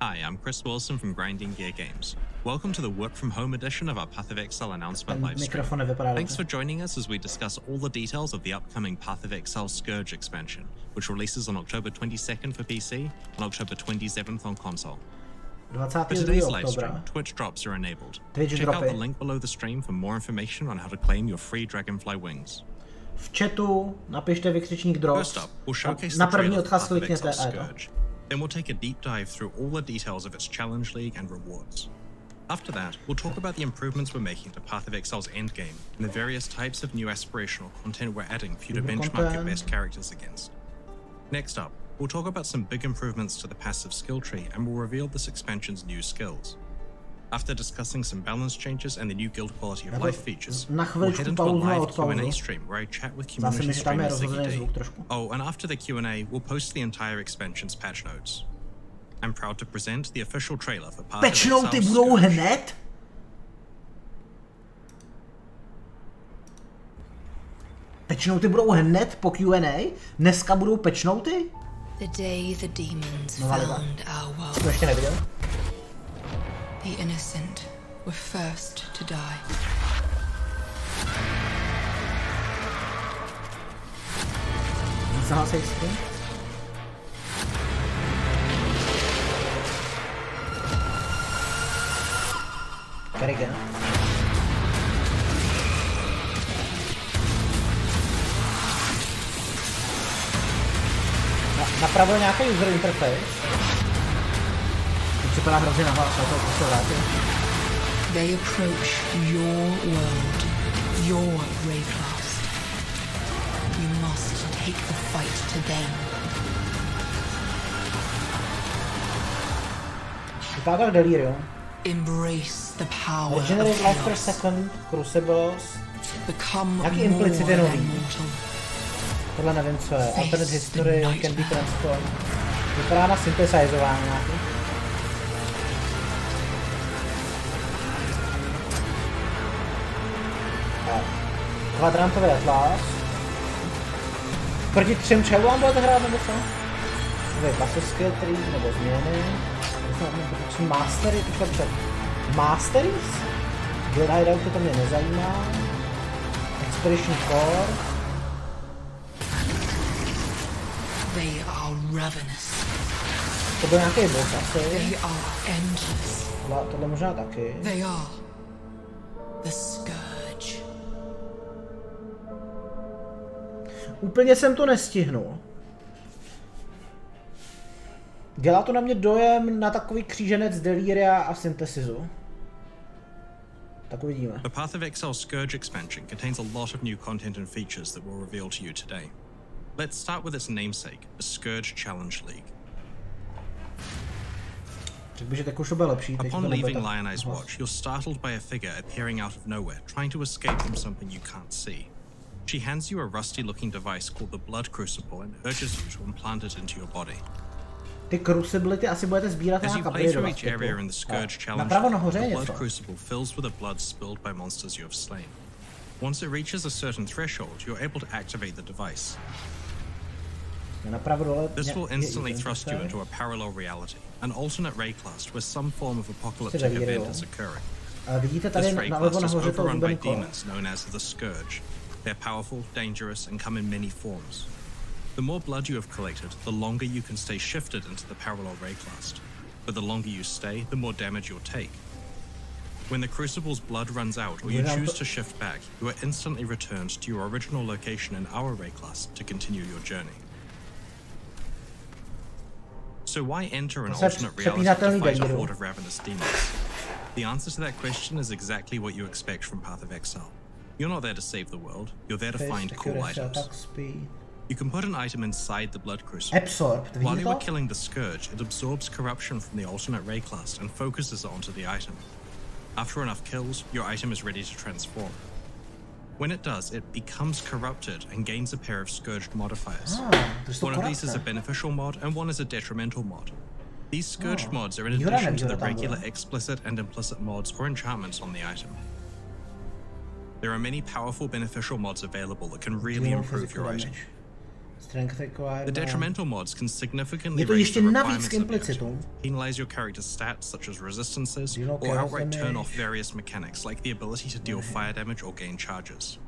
Hi, I'm Chris Wilson from Grinding Gear Games. Welcome to the Work From Home edition of our Path of Exile announcement livestream. Thanks for joining us as we discuss all the details of the upcoming Path of Exile Scourge expansion, which releases on October 22nd for PC and October 27th on console. For today's livestream, Twitch drops are enabled. Check out the link below the stream for more information on how to claim your free Dragonfly wings. V chatu napište vykřičník drops. First up, we'll showcase Na the první trailer for odkaz Path of klikněte Exile Scourge. Then we'll take a deep dive through all the details of its Challenge League and rewards. After that, we'll talk about the improvements we're making to Path of Exile's endgame and the various types of new aspirational content we're adding for you to benchmark your best characters against. Next up, we'll talk about some big improvements to the passive skill tree and we'll reveal this expansion's new skills. After discussing some balance changes and the new guild quality of life features, we'll head into a live Q&A stream where I chat with community streamer Ziggy Day. Oh, and after the Q&A, we'll post the entire expansion's patch notes. I'm proud to present the official trailer for Path of Exile Scourge. Patch noty budou hned? Patch noty budou hned po Q&A? Dneska budou patch noty? The day the demons found our world. To ještě neviděl. The innocent were first to die. Zahasej si. Kerrigan. Napravil nějaký user interface. Připadá hrozně nahlas, ale to prostě vrátil. They approach your world, your Rayclass. You must take the fight to them. Vypadá tak Delirium. Embrace the power of Regenerate life per second, Crucibles. Nějaký implicity nový. Tohle nevím co je. Alternate history, can be transformed. Vypadá na synthesizování nějaký. Kvadrantový atlas. Proti 3 čelům budete hrát nebo co? Nové passive skill tree nebo změny. Masteries, Masteries? Guild Hideouts to mě nezajímá. Expedition Core. They are ravenous. To byl nějaký boss asi. They are endless. Tohle možná taky. They are the Scourge. Úplně jsem to nestihnul. Dělá to na mě dojem na takový kříženec Deliria a Synthesisu. Tak uvidíme. The Path of Exile Scourge expansion contains a lot of new content and features that we'll reveal to you today. Let's start with its namesake, the Scourge Challenge League. Upon leaving Lion Eye's watch, you're startled by a figure appearing out of nowhere, trying to escape from something you can't see. She hands you a rusty-looking device called the Blood Crucible and urges you to implant it into your body. Ty crucibility asi budete sbírat As nějak you play through upgradeovat. each area in the Scourge Challenge, the Blood Crucible fills with the blood spilled by monsters you have slain. Once it reaches a certain threshold, you're able to activate the device. This will instantly thrust you into a parallel reality, an alternate Rayclass where some form of apocalyptic event is occurring. This Rayclass is overrun by demons known as the Scourge. They're powerful, dangerous, and come in many forms. The more blood you have collected, the longer you can stay shifted into the parallel Rayclass. But the longer you stay, the more damage you'll take. When the Crucible's blood runs out or you choose to shift back, you are instantly returned to your original location in our Rayclass to continue your journey. So why enter an alternate reality to fight a horde of ravenous demons? The answer to that question is exactly what you expect from Path of Exile. You're not there to save the world, you're there to find cool items. You can put an item inside the Blood Crucible. While you are killing the Scourge, it absorbs corruption from the alternate Rayclass and focuses it onto the item. After enough kills, your item is ready to transform. When it does, it becomes corrupted and gains a pair of Scourged modifiers. One of these is a beneficial mod and one is a detrimental mod. These Scourged mods are in addition to the regular explicit and implicit mods or enchantments on the item. There are many powerful beneficial mods available that can really improve your item. The detrimental mods can significantly je to raise ještě the navíc requirements k of the implicitu. object, penalize your character's stats such as resistances, or outright turn off various mechanics like the ability to deal fire damage or gain charges.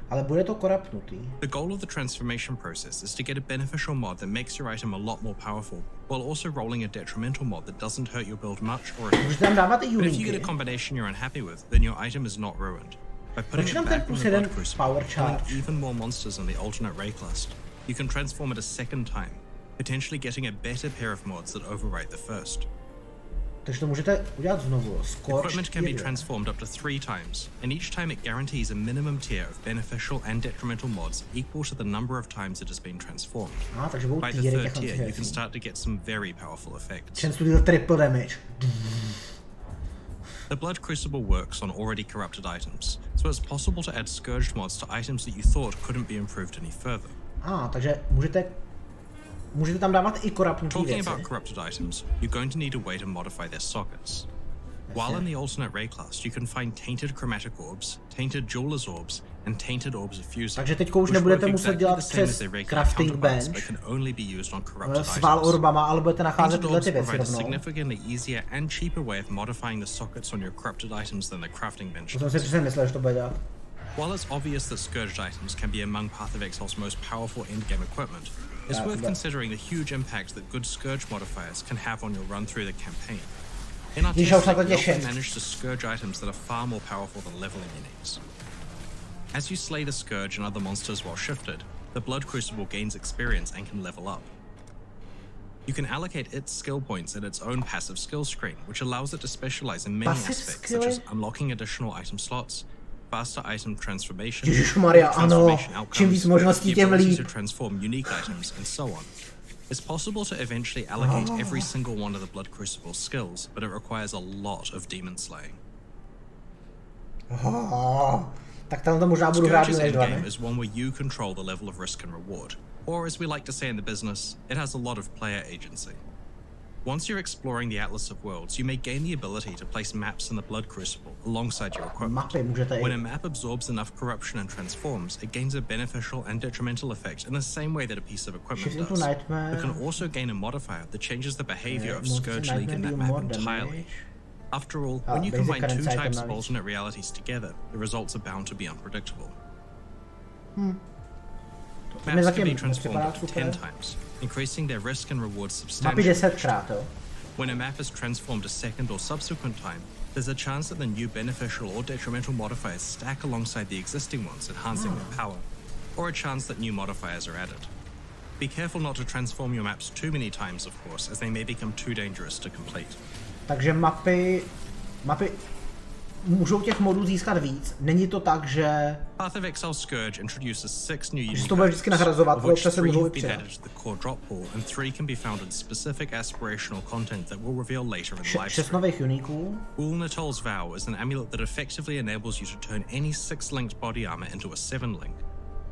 Ale bude to korapnutý. The goal of the transformation process is to get a beneficial mod that makes your item a lot more powerful, while also rolling a detrimental mod that doesn't hurt your build much or but if you get a combination you're unhappy with, then your item is not ruined. By putting it back in the Blood Crucible, killing even more monsters in the alternate rayclast, you can transform it a second time, potentially getting a better pair of mods that overwrite the first. Takže to můžete udělat znovu. Scourge equipment can be transformed up to 3 times, and each time it guarantees a minimum tier of beneficial and detrimental mods equal to the number of times it has been transformed. By the 3rd tier, you can start to get some very powerful effects. Triple damage. The Blood Crucible works on already corrupted items, so it's possible to add Scourged mods to items that you thought couldn't be improved any further. Takže můžete tam dávat i koruptní věci. Talking about corrupted items, you're going to need a way to modify their sockets. While in the alternate ray class, you can find tainted chromatic orbs, tainted jeweler's orbs, and tainted orbs of fusing. Takže teďko už nebudete muset dělat přes crafting bench s val orbama, ale budete nacházet tyhle ty věci rovnou. Significantly easier and cheaper way of modifying the sockets on your corrupted items than the crafting bench. To jsem si přesně myslel, že to bude dělat. While it's obvious that Scourged items can be among Path of Exile's most powerful endgame equipment, it's worth considering the huge impact that good Scourge modifiers can have on your run through the campaign. In our testing, we often manage to Scourge items that are far more powerful than leveling units. As you slay the Scourge and other monsters while shifted, the Blood Crucible gains experience and can level up. You can allocate its skill points in its own passive skill screen, which allows it to specialize in many aspects, such as unlocking additional item slots, faster item transformation, transformation outcomes, the ability to transform unique items, and so on. It's possible to eventually allocate every single one of the Blood Crucible's skills, but it requires a lot of demon slaying. Scourge's endgame is one where you control the level of risk and reward, or as we like to say in the business, it has a lot of player agency. Once you're exploring the Atlas of Worlds, you may gain the ability to place maps in the Blood Crucible alongside your equipment. When a map absorbs enough corruption and transforms, it gains a beneficial and detrimental effect in the same way that a piece of equipment does. It can also gain a modifier that changes the behavior of Scourge League in that map entirely. After all, when you combine 2 types of alternate realities together, the results are bound to be unpredictable. Maps can be transformed up to 10 times, increasing their risk and reward substantially. When a map is transformed a second or subsequent time, there's a chance that the new beneficial or detrimental modifiers stack alongside the existing ones, enhancing their power, or a chance that new modifiers are added. Be careful not to transform your maps too many times, of course, as they may become too dangerous to complete. Takže mapy můžou těch modů získat víc. Není to tak, že Path of Exile Scourge introduces 6 new unique to bude vždycky nahrazovat, of which 3 have been added to the core drop pool and 3 can be found in specific aspirational content that we'll reveal later in the live stream. 6 nových uniků. Ulnatol's Vow is an amulet that effectively enables you to turn any 6-linked body armor into a 7-link.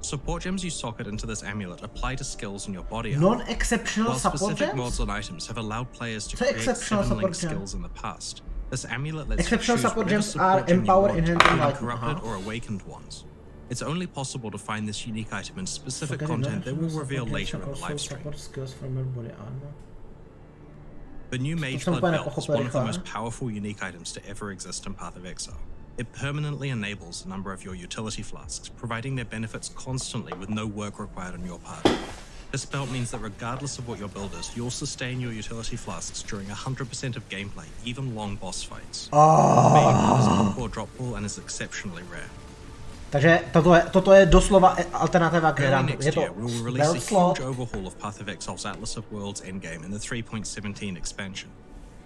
Support gems you socket into this amulet apply to skills in your body armor. Non-exceptional support gems? Specific mods on items have allowed players to create 7-link skills in the past. This amulet lets you choose whatever support gem you want, including corrupted or awakened ones. It's only possible to find this unique item in specific content that we'll reveal later in the live stream. The new Mage Blood Belt is one of the most powerful unique items to ever exist in Path of Exile. It permanently enables a number of your utility flasks, providing their benefits constantly with no work required on your part. This belt means that regardless of what your build is, you'll sustain your utility flasks during 100% of gameplay, even long boss fights. Being is a core drop pool and is exceptionally rare. Takže toto je doslova alternativa k hrám. Next year, we will release a huge overhaul of Path of Exile's Atlas of Worlds endgame in the 3.17 expansion.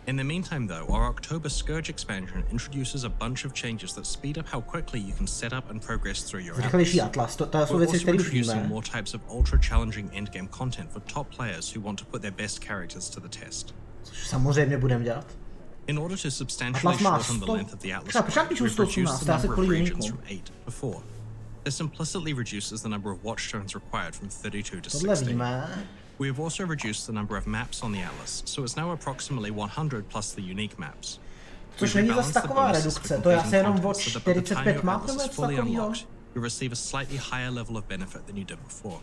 In the meantime, though, our October Scourge expansion introduces a bunch of changes that speed up how quickly you can set up and progress through your Atlas. We're also introducing more types of ultra-challenging endgame content for top players who want to put their best characters to the test. Samozřejmě budeme dělat. In order to substantially shorten the length of the Atlas, we've reduced the number of regions from 8 to 4. This implicitly reduces the number of watchstones required from 32 to 16. We have also reduced the number of maps on the Atlas, so it's now approximately 100 plus the unique maps. Což není zase taková redukce, to je asi jenom o 45 map nebo něco takového. You receive a slightly higher level of benefit than you did before.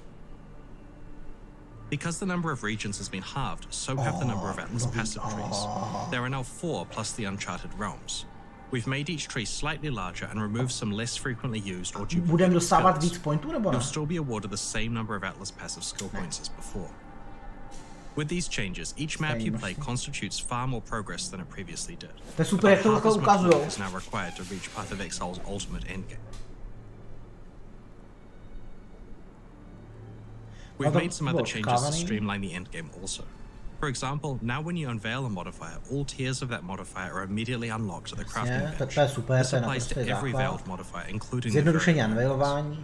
Because the number of regions has been halved, so have the number of Atlas passive trees. There are now 4 plus the Uncharted realms. We've made each tree slightly larger and removed some less frequently used or duplicated skills. You'll still be awarded the same number of Atlas passive skill points as before. With these changes, each map you play constitutes far more progress than it previously did. About half as much work is now required to reach Path of Exile's ultimate endgame. We've made some other changes to streamline the endgame also. For example, now when you unveil a modifier, all tiers of that modifier are immediately unlocked at the crafting bench. This applies to every veiled modifier, including the variant.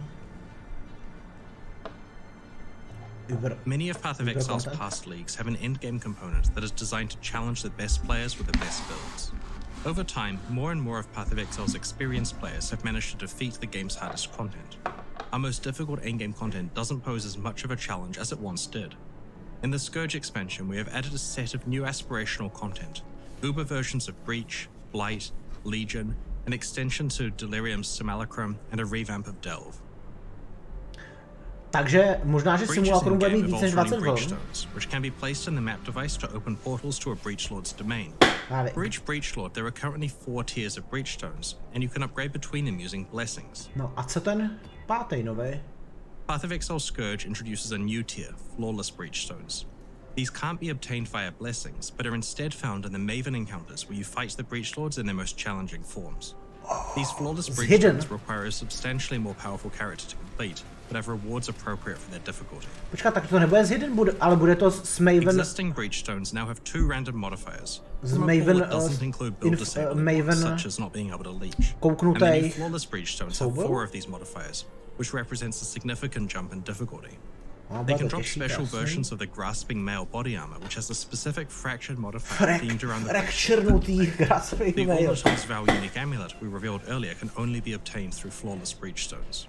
Many of Path of Exile's past leagues have an endgame component that is designed to challenge the best players with the best builds. Over time, more and more of Path of Exile's experienced players have managed to defeat the game's hardest content. Our most difficult endgame content doesn't pose as much of a challenge as it once did. In the Scourge expansion, we have added a set of new aspirational content, uber versions of Breach, Blight, Legion, an extension to Delirium's Simulacrum, and a revamp of Delve. Takže možná, že Simulacrum bude mít víc než 20 Breachstones, which can be placed in the map device to open portals to a Breachlord's domain. For each Breachlord, there are currently 4 tiers of Breachstones, and you can upgrade between them using blessings. No a co ten pátý nový? Path of Exile Scourge introduces a new tier, Flawless Breachstones. These can't be obtained via blessings, but are instead found in the Maven encounters where you fight the Breachlords in their most challenging forms. These Flawless Breachstones require a substantially more powerful character to complete, but have rewards appropriate for their difficulty. Počkat, tak to nebude z Hidden, ale bude to s Maven... Existing Breachstones now have 2 random modifiers. Z Maven doesn't include build disabled, such as not being able to leech. And the new Flawless Breachstones have 4 of these modifiers, which represents a significant jump in difficulty. They can drop special versions of the Grasping Male body armor, which has a specific fractured modifier themed around the The All-Notice Vow unique amulet we revealed earlier can only be obtained through Flawless Breachstones.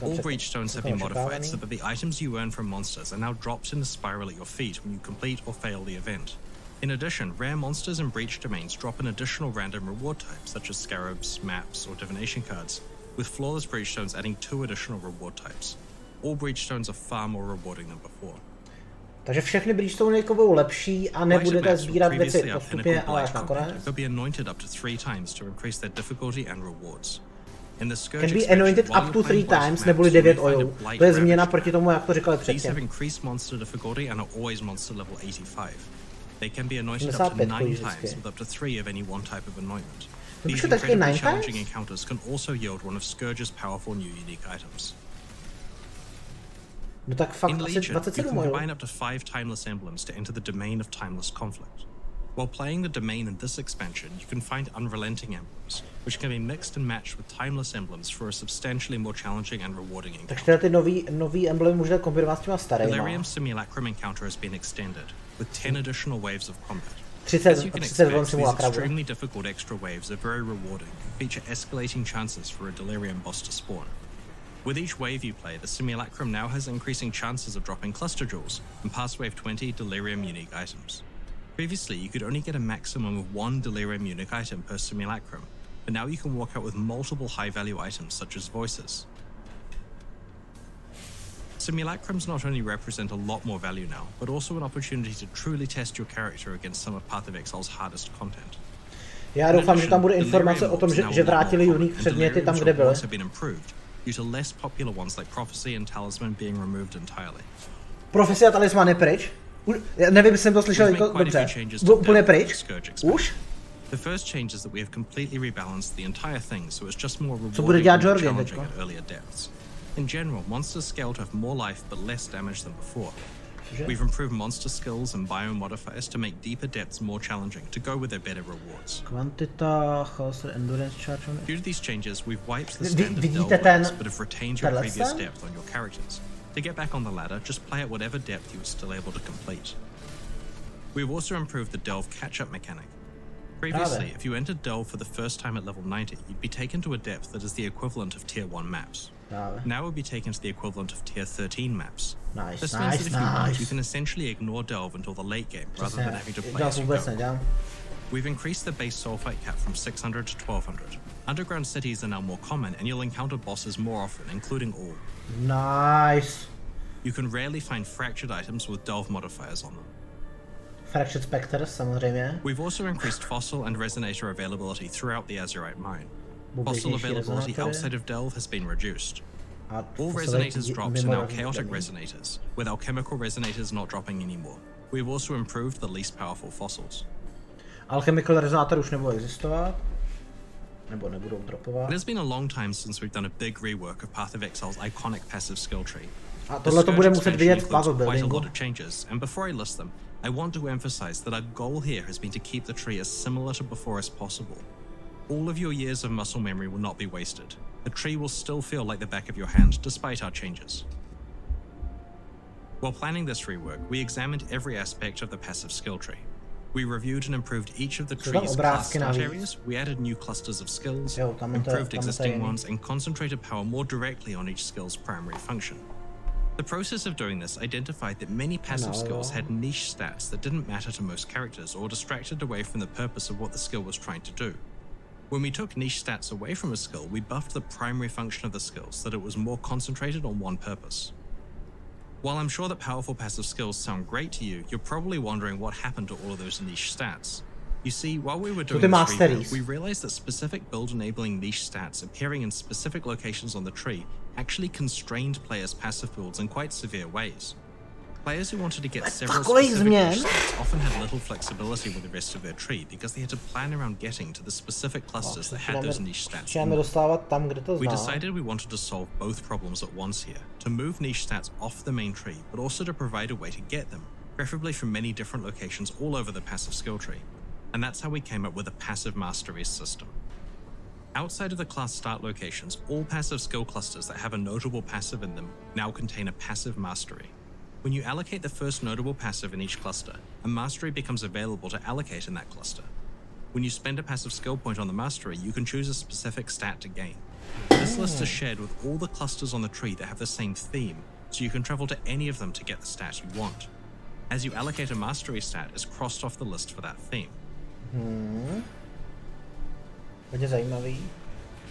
All Breachstones have been modified so that the items you earn from monsters are now dropped in the spiral at your feet when you complete or fail the event. In addition, rare monsters and Breach domains drop an additional random reward types, such as Scarabs, Maps, or Divination cards, with Flawless Breachstones adding 2 additional reward types. All Breachstones are far more rewarding than before. Takže všechny Breachstones budou lepší a nebudete sbírat věci postupně, ale až nakonec. Can be anointed up to 3 times to increase their difficulty and rewards. Can be anointed up to 3 times, neboli 9 oilů. To je změna proti tomu, jak to říkali předtím. These have increased monster difficulty and are always monster level 85. They can be anointed up to 9 times with up to 3 of any one type of anointment. These incredibly challenging encounters can also yield one of Scourge's powerful new unique items. No tak fakt in Legion, asi 27 you can combine up to 5 timeless emblems to enter the domain of timeless conflict. While playing the domain in this expansion, you can find unrelenting emblems, which can be mixed and matched with timeless emblems for a substantially more challenging and rewarding encounter. Takže ty nový emblemy můžete kombinovat s těma starýma. Delirium's Simulacrum encounter has been extended, with 10 additional waves of combat. 30 these extremely difficult extra waves are very rewarding and feature escalating chances for a Delirium boss to spawn. With each wave you play, the Simulacrum now has increasing chances of dropping Cluster Jewels and past wave 20 Delirium unique items. Previously, you could only get a maximum of 1 Delirium unique item per Simulacrum, but now you can walk out with multiple high-value items such as Voices. Simulacrums not only represent a lot more value now, but also an opportunity to truly test your character against some of Path of Exile's hardest content. Já doufám, že tam bude informace o tom, že vrátili unique předměty tam, kde byly. Due to less popular ones like Prophecy and Talisman being removed entirely. Prophecy a Talisman je pryč? Já nevím, jestli jsem to slyšel jako dobře. Úplně pryč? Už? The first change is that we have completely rebalanced the entire thing, so it's just more rewarding co bude dělat and challenging at earlier depths. In general, monsters scale to have more life but less damage than before. We've improved monster skills and bio modifiers to make deeper depths more challenging to go with their better rewards. Kvantita, chaos, endurance charge. Due to these changes, we've wiped the standard delve levels, but have retained your previous depth on your characters. To get back on the ladder, just play at whatever depth you were still able to complete. We've also improved the delve catch-up mechanic. Previously, if you entered delve for the first time at level 90, you'd be taken to a depth that is the equivalent of tier 1 maps. Now we'll be taken to the equivalent of tier 13 maps. This means that if you want, you can essentially ignore delve until the late game rather than having to play as you go. We've increased the base sulfite cap from 600 to 1200. Underground cities are now more common and you'll encounter bosses more often, including all. Nice. You can rarely find fractured items with delve modifiers on them. Fractured Spectres, samozřejmě. We've also increased fossil and resonator availability throughout the Azurite mine. Fossil availability outside of delve has been reduced. All resonators dropped are now chaotic resonators, with alchemical resonators not dropping anymore. We've also improved the least powerful fossils. Alchemical resonátor už nebudou existovat, nebo nebudou dropovat. It has been a long time since we've done a big rework of Path of Exile's iconic passive skill tree. A tohle to bude muset vidět v puzzle buildingu. And before I list them, I want to emphasize that our goal here has been to keep the tree as similar to before as possible. All of your years of muscle memory will not be wasted. The tree will still feel like the back of your hand, despite our changes. While planning this rework, we examined every aspect of the passive skill tree. We reviewed and improved each of the tree's class start areas, we added new clusters of skills, improved existing ones, and concentrated power more directly on each skill's primary function. The process of doing this identified that many passive skills had niche stats that didn't matter to most characters or distracted away from the purpose of what the skill was trying to do. When we took niche stats away from a skill, we buffed the primary function of the skill so that it was more concentrated on one purpose. While I'm sure that powerful passive skills sound great to you, you're probably wondering what happened to all of those niche stats. You see, while we were doing this rework, we realized that specific build-enabling niche stats appearing in specific locations on the tree actually constrained players' passive builds in quite severe ways. Players who wanted to get several specific niche stats often had little flexibility with the rest of their tree because they had to plan around getting to the specific clusters that had those niche stats. We decided we wanted to solve both problems at once here, to move niche stats off the main tree, but also to provide a way to get them, preferably from many different locations all over the passive skill tree. And that's how we came up with a passive Masteries system. Outside of the class start locations, all passive skill clusters that have a notable passive in them now contain a passive mastery. When you allocate the first notable passive in each cluster, a mastery becomes available to allocate in that cluster. When you spend a passive skill point on the mastery, you can choose a specific stat to gain. This list is shared with all the clusters on the tree that have the same theme, so you can travel to any of them to get the stat you want. As you allocate a mastery stat is crossed off the list for that theme.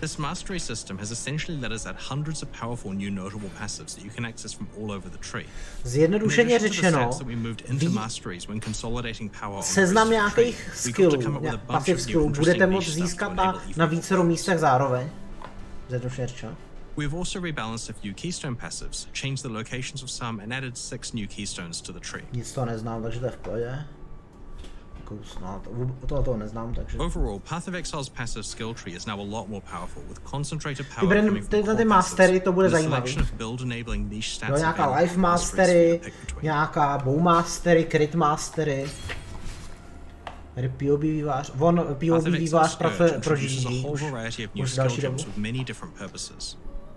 This mastery system has essentially let us add hundreds of powerful new notable passives that you can access from all over the tree. Zjednodušeně řečeno, seznam nějakých skillů, passive skillů, budete moct získat na vícero místech zároveň. Zjednodušeně řečeno. We've also rebalanced a few keystone passives, changed the locations of some, and added 6 new keystones to the tree. Nic to neznám, takže to je v pohodě. Tohle neznám, takže... Overall, Path of Exile's passive skill tree is now a lot more powerful, with concentrated power coming from core ty mastery, to bude passives, zajímavý. Jo, nějaká life mastery, nějaká bow mastery, crit mastery. Tady POB vývář, POB vývář pro GG, už další dobu.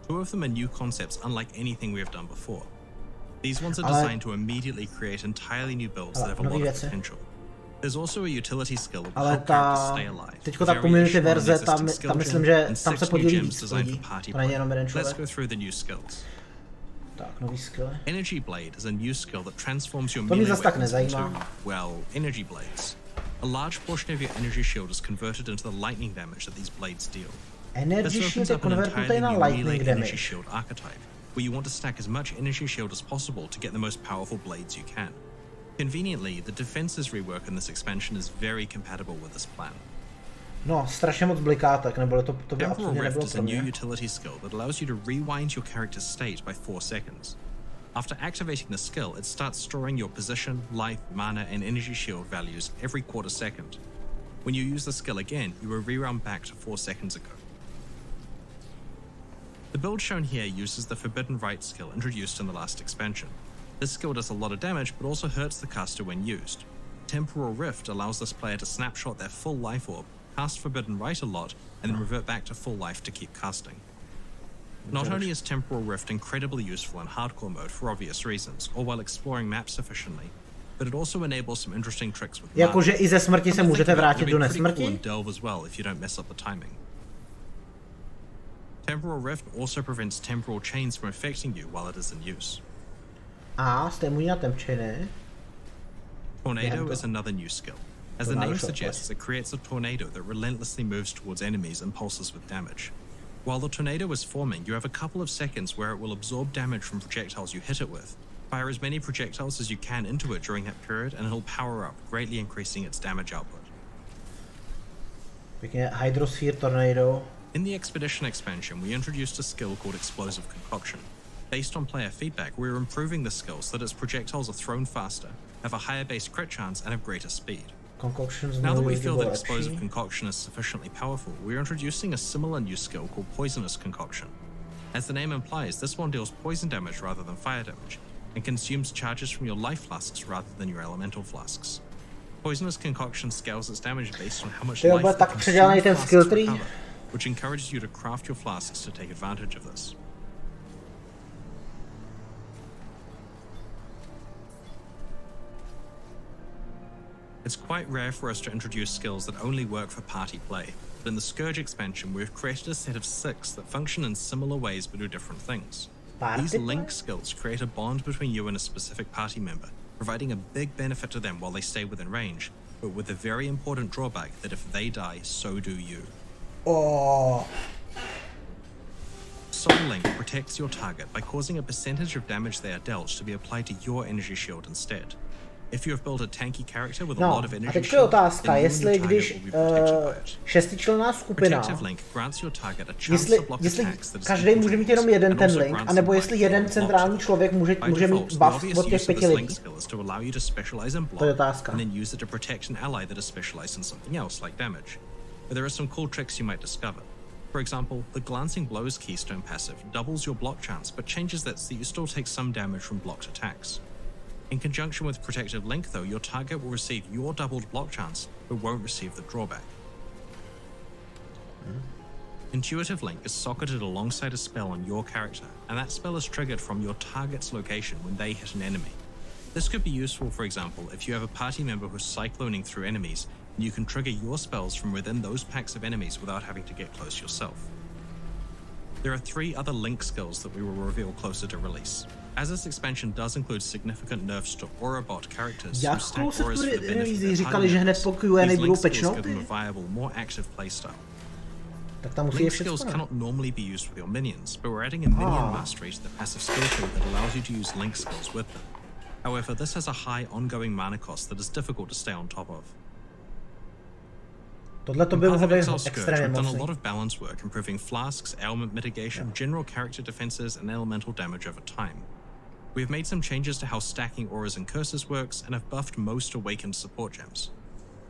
Two of them are new concepts unlike anything we have done before. These ones are designed to immediately create entirely new builds that have a lot of potential. There's also a utility skill that will help characters stay alive. Teďko ta community verze, tam myslím, že tam se podílí víc lidí. To není jenom jeden člověk. Let's go through the new skills. Tak, nový skill. Energy Blade is a new skill that transforms your melee weapons into, well, energy blades. A large portion of your energy shield is converted into the lightning damage that these blades deal. Energy shield je konvertuje na lightning damage. Shield archetype, where you want to stack as much energy shield as possible to get the most powerful blades you can. Conveniently, the defenses rework in this expansion is very compatible with this plan. No, strašně moc bliká, tak nebo to by absolutně nebylo pro mě. Temporal Rift is a new utility skill that allows you to rewind your character's state by 4 seconds. After activating the skill, it starts storing your position, life, mana, and energy shield values every quarter second. When you use the skill again, you will rerun back to 4 seconds ago. The build shown here uses the Forbidden Rite skill introduced in the last expansion. This skill does a lot of damage, but also hurts the caster when used. Temporal Rift allows this player to snapshot their full life orb, cast Forbidden Rite a lot, and then revert back to full life to keep casting. Not only is Temporal Rift incredibly useful in hardcore mode for obvious reasons, or while exploring maps efficiently, but it also enables some interesting tricks with mana. Jakože i ze smrti se můžete vrátit do nesmrti? Delve as well if you don't mess up the timing. Temporal Rift also prevents temporal chains from affecting you while it is in use. A, jste můj na temčiny. Tornado is another new skill. As the name suggests, it creates a tornado that relentlessly moves towards enemies and pulses with damage. While the tornado is forming, you have a couple of seconds where it will absorb damage from projectiles you hit it with. Fire as many projectiles as you can into it during that period and it'll power up, greatly increasing its damage output. Pěkně Hydrosphere Tornado. In the Expedition expansion, we introduced a skill called Explosive Concoction. Based on player feedback, we're improving the skill so that its projectiles are thrown faster, have a higher base crit chance, and have greater speed. Now that we feel that Explosive Concoction is sufficiently powerful, we're introducing a similar new skill called Poisonous Concoction. As the name implies, this one deals poison damage rather than fire damage, and consumes charges from your life flasks rather than your elemental flasks. Poisonous Concoction scales its damage based on how much life the consumed flasks recover, which encourages you to craft your flasks to take advantage of this. It's quite rare for us to introduce skills that only work for party play, but in the Scourge expansion we've created a set of 6 that function in similar ways but do different things. These link skills create a bond between you and a specific party member, providing a big benefit to them while they stay within range, but with the very important drawback that if they die, so do you. Oh. Soul Link protects your target by causing a percentage of damage they are dealt to be applied to your energy shield instead. If you have built a tanky character with a lot of energy, a teď je otázka, jestli když šestičlenná skupina, jestli každý může mít jenom jeden ten link, anebo jestli jeden centrální člověk může mít buff od těch 5 lidí. To je otázka. But there are some cool tricks you might discover. For example, the Glancing Blows keystone passive doubles your block chance, but changes that so you still take some damage from blocked attacks. In conjunction with Protective Link, though, your target will receive your doubled block chance, but won't receive the drawback. Intuitive Link is socketed alongside a spell on your character, and that spell is triggered from your target's location when they hit an enemy. This could be useful, for example, if you have a party member who's cycloning through enemies, and you can trigger your spells from within those packs of enemies without having to get close yourself. There are 3 other Link skills that we will reveal closer to release. As this expansion does include significant nerfs to Aurabot characters who stack auras for the benefit of their party members, these Link skills give them a viable, more active playstyle. Link skills cannot normally be used with your minions, but we're adding a minion mastery to the passive skill tree that allows you to use Link skills with them. However, this has a high ongoing mana cost that is difficult to stay on top of. In Path of Exile Scourge, we've done a lot of balance work improving flasks, ailment mitigation, general character defenses, and elemental damage over time. We have made some changes to how stacking auras and curses works, and have buffed most awakened support gems.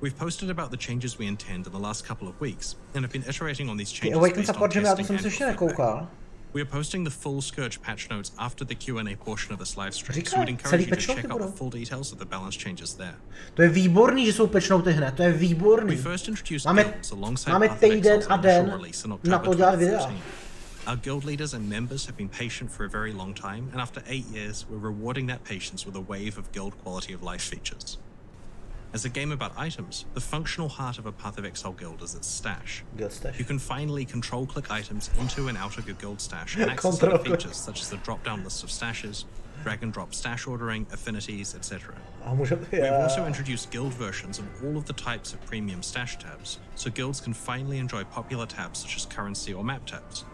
We've posted about the changes we intend in the last couple of weeks, and have been iterating on these changes based on testing and feedback. We are posting the full Scourge patch notes after the Q&A portion of this live stream, so we'd encourage you to check out the full details of the balance changes there. To je výborný, že jsou patch noty hned, to je výborný. Máme týden a den na to dělat videa. Our guild leaders and members have been patient for a very long time, and after 8 years, we're rewarding that patience with a wave of guild quality of life features. As a game about items, the functional heart of a Path of Exile guild is its stash. You can finally control-click items into and out of your guild stash and access other features such as the drop-down list of stashes, drag-and-drop stash ordering, affinities, etc. We've also introduced guild versions of all of the types of premium stash tabs, so guilds can finally enjoy popular tabs such as currency or map tabs.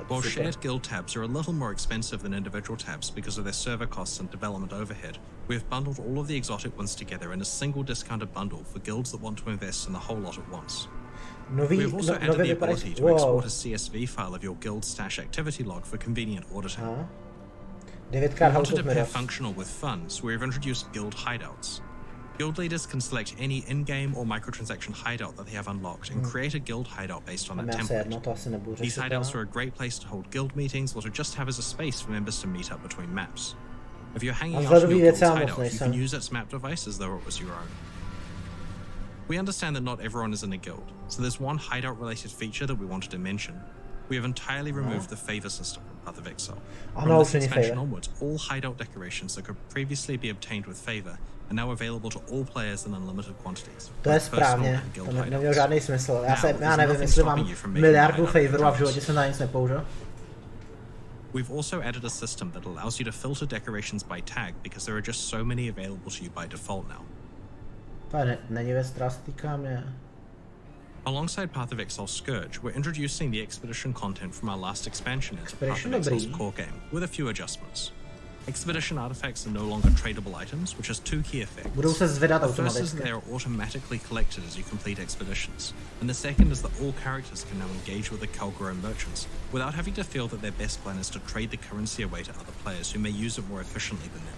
While shared guild tabs are a little more expensive than individual tabs because of their server costs and development overhead, we have bundled all of the exotic ones together in a single discounted bundle for guilds that want to invest in the whole lot at once. We have also added the ability to export a CSV file of your guild stash activity log for convenient auditing. We wanted to pair functional with fun, so we have introduced guild hideouts. Guild leaders can select any in-game or microtransaction hideout that they have unlocked and create a guild hideout based on that template. These hideouts are a great place to hold guild meetings or to just have as a space for members to meet up between maps. If you're hanging out in your guild's hideout, you can use its map device as though it was your own. We understand that not everyone is in a guild, so there's one hideout-related feature that we wanted to mention. We have entirely removed the favor system from Path of Exile. From this expansion onwards, all hideout decorations that could previously be obtained with favor are now available to all players in unlimited quantities. To je správně, to nemělo žádný smysl. Já nevím, jestli mám miliardu favorů a v životě jsem na nic nepoužil. We've also added a system that allows you to filter decorations by tag because there are just so many available to you by default now. To není věc, která se týká mě. Alongside Path of Exile Scourge, we're introducing the Expedition content from our last expansion into Path of Exile's core game, with a few adjustments. Expedition artifacts are no longer tradable items, which has two key effects. The first is that they are automatically collected as you complete expeditions, and the second is that all characters can now engage with the Conqueror merchants without having to feel that their best plan is to trade the currency away to other players who may use it more efficiently than them.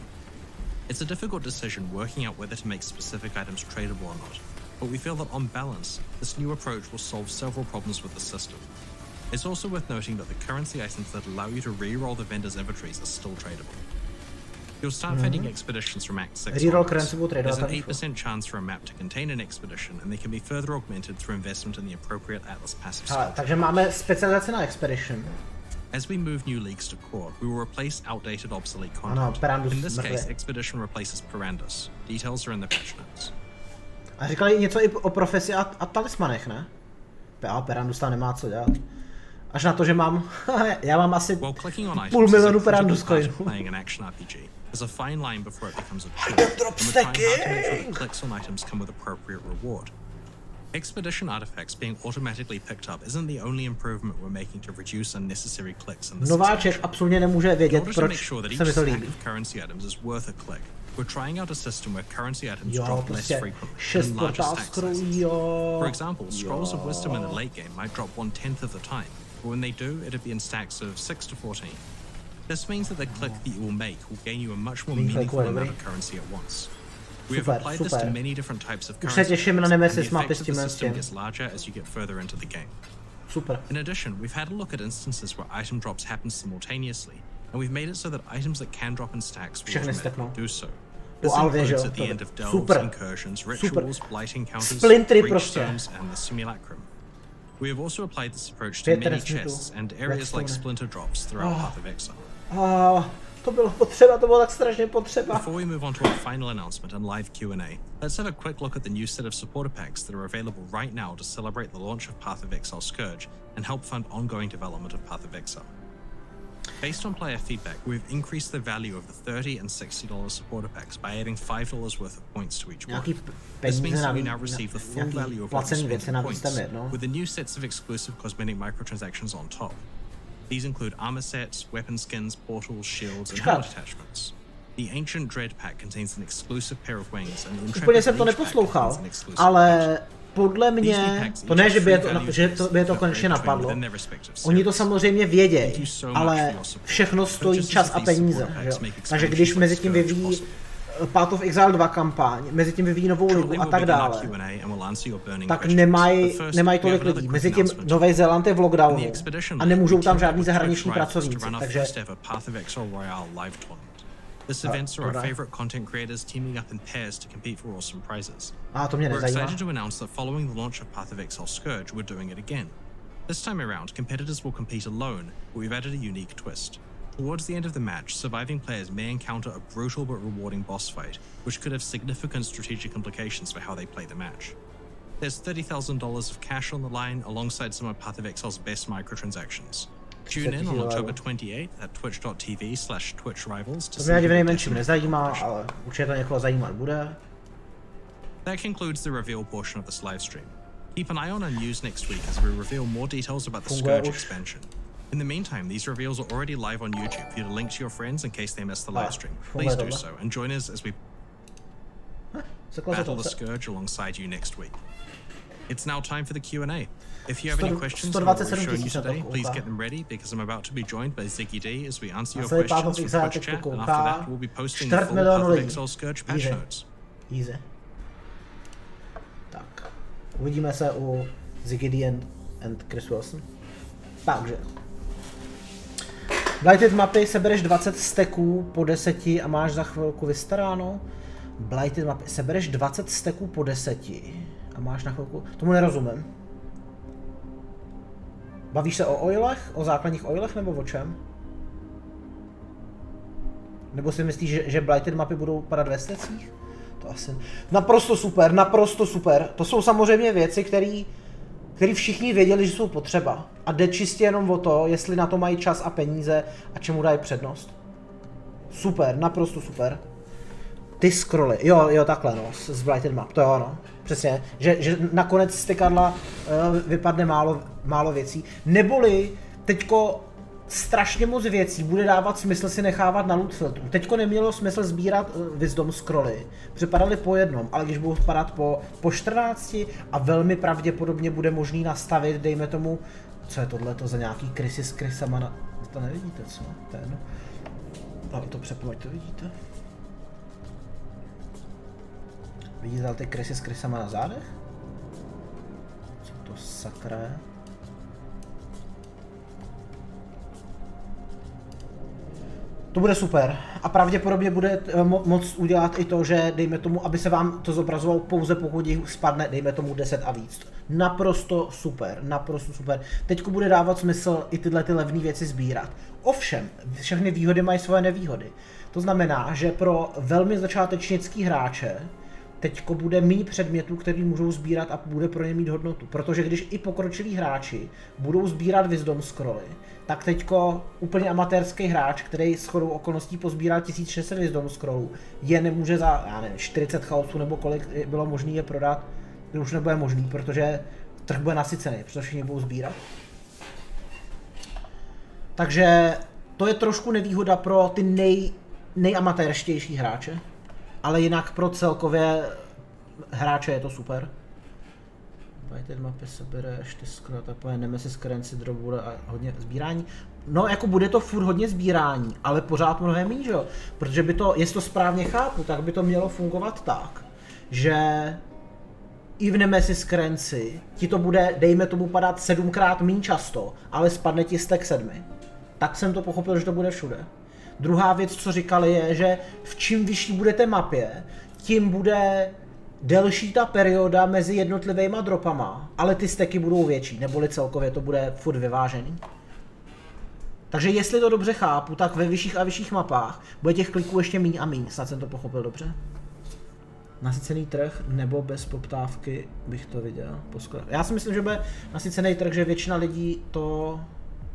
It's a difficult decision working out whether to make specific items tradable or not, but we feel that on balance, this new approach will solve several problems with the system. It's also worth noting that the currency items that allow you to re-roll the vendor's inventories are still tradable. You'll start finding expeditions from Act 6 onwards. There's an 8% chance for a map to contain an expedition, and they can be further augmented through investment in the appropriate Atlas passive skill. Takže máme specializaci na expedition. As we move new leagues to core, we will replace outdated, obsolete content. In this case, expedition replaces Perandus. Details are in the patch notes. A říkali něco i o profesi a talismanech, ne? Perandus tam nemá co dělat. Až na to, že mám, já mám asi $500 000 Perandus coinů. There's a fine line before it becomes a chore, and we're trying hard to make sure that clicks on items come with appropriate reward. Expedition artifacts being automatically picked up isn't the only improvement we're making to reduce unnecessary clicks in this Nováček absolutně nemůže vědět, proč se mi to líbí. Currency items is worth a click. We're trying out a system where currency items drop less frequently in larger stack sizes. For example, Scrolls of Wisdom in the late game might drop 1/10 of the time, but when they do, it'll be in stacks of 6 to 14. This means that the click that you will make will gain you a much more meaningful amount of currency at once. We have applied this to many different types of currency, and the effect of the system gets larger as you get further into the game. In addition, we've had a look at instances where item drops happen simultaneously, and we've made it so that items that can drop in stacks will automatically do so. This includes at the end of delves, incursions, rituals, blight encounters, breachstones, and the simulacrum. We have also applied this approach to many chests and areas like splinter drops throughout Path of Exile. To bylo potřeba, to bylo tak strašně potřeba. Before we move on to our final announcement and live Q&A, let's have a quick look at the new set of supporter packs that are available right now to celebrate the launch of Path of Exile Scourge and help fund ongoing development of Path of Exile. Based on player feedback, we've increased the value of the $30 and $60 supporter packs by adding $5 worth of points to each one. This means that we now receive the full value of what we spent in points, with the new sets of exclusive cosmetic microtransactions on top. These include armor sets, weapon skins, portals, shields, and helmet attachments. The Ancient Dread pack contains an exclusive pair of wings, and the Intrepid Leech pack contains an exclusive ale podle mě, to ne, že by je to konečně napadlo, oni to samozřejmě vědějí, ale všechno stojí čas a peníze, že? Takže když mezi tím vyvíjí Path of Exile 2 kampaň, mezi tím vyvíjí novou ligu a tak dále, tak nemají tolik lidí. Mezi tím Nový Zéland je v lockdownu a nemůžou tam žádný zahraniční pracovníci, takže... This event saw our favorite content creators teaming up in pairs to compete for awesome prizes. To mě nezajímá. We're excited to announce that following the launch of Path of Exile Scourge, we're doing it again. This time around, competitors will compete alone, but we've added a unique twist. Towards the end of the match, surviving players may encounter a brutal but rewarding boss fight, which could have significant strategic implications for how they play the match. There's $30,000 of cash on the line, alongside some of Path of Exile's best microtransactions. Tune in on October 28th at twitch.tv/twitchrivals to see That concludes the reveal portion of this live stream. Keep an eye on our news next week as we reveal more details about the Scourge expansion. In the meantime, these reveals are already live on YouTube for you to link to your friends in case they missed the live stream. Please do so and join us as we battle the Scourge alongside you next week. It's now time for the Q&A. If you have any questions about what we're showing you today, please get them ready because I'm about to be joined by Ziggy D as we answer your questions with Twitch chat, and after that we'll be posting the full Path of Exile Scourge patch notes. Easy. Tak, uvidíme se u Ziggy D and Chris Wilson. Takže. Blighted mapy sebereš 20 steků po 10 a máš za chvilku vystaráno. Blighted mapy sebereš 20 steků po 10 a máš na chvilku... Tomu nerozumím. Bavíš se o oilech? O základních oilech nebo o čem? Nebo si myslíš, že Blighted mapy budou padat ve stecích? To asi... Naprosto super, naprosto super. To jsou samozřejmě věci, který všichni věděli, že jsou potřeba. A jde čistě jenom o to, jestli na to mají čas a peníze a čemu dají přednost. Super, naprosto super. Ty scrolly, jo, takhle no, z Blighted Map, to jo no, přesně, že nakonec z tykadla vypadne málo věcí, neboli teďko strašně moc věcí bude dávat smysl si nechávat na loot filtru. Teďko nemělo smysl sbírat wisdom scrolly, připadaly po jednom, ale když budou spadat po 14 a velmi pravděpodobně bude možný nastavit, dejme tomu, co je tohleto za nějaký krysy s krysama na... To nevidíte, co? Ten. Ale to přepnu, ať to vidíte. Vidíte ty krysy s krysama na zádech? Co to sakra je? To bude super a pravděpodobně bude moct udělat i to, že dejme tomu, aby se vám to zobrazovalo pouze pokud jich spadne, dejme tomu 10 a víc. Naprosto super, naprosto super. Teďko bude dávat smysl i tyhle ty levné věci sbírat. Ovšem, všechny výhody mají svoje nevýhody. To znamená, že pro velmi začátečnický hráče teďko bude méně předmětů, který můžou sbírat a bude pro ně mít hodnotu. Protože když i pokročilí hráči budou sbírat wisdom scrolly, tak teďko úplně amatérský hráč, který shodou okolností pozbíral 1600 wisdom scrollů, je nemůže za, já nevím, 40 chaosů nebo kolik bylo možné je prodat, to už nebude možný, protože trh bude nasycený, protože všichni budou sbírat. Takže to je trošku nevýhoda pro ty nejamatérštější hráče. Ale jinak pro celkově hráče je to super. Blighted mapy sebereš, ty skoro takové nemesis currency drop bude a hodně sbírání. No jako bude to furt hodně sbírání, ale pořád mnohem méně, že jo? Protože by to, jestli to správně chápu, tak by to mělo fungovat tak, že i v nemesis currency ti to bude, dejme tomu, padat 7krát méně často, ale spadne ti stack 7. Tak jsem to pochopil, že to bude všude. Druhá věc, co říkali, je, že v čím vyšší budete mapě, tím bude delší ta perioda mezi jednotlivýma dropama, ale ty stacky budou větší, neboli celkově to bude furt vyvážený. Takže jestli to dobře chápu, tak ve vyšších a vyšších mapách bude těch kliků ještě míň a míň, snad jsem to pochopil dobře. Nasycený trh nebo bez poptávky bych to viděl. Já si myslím, že bude nasycený trh, že většina lidí to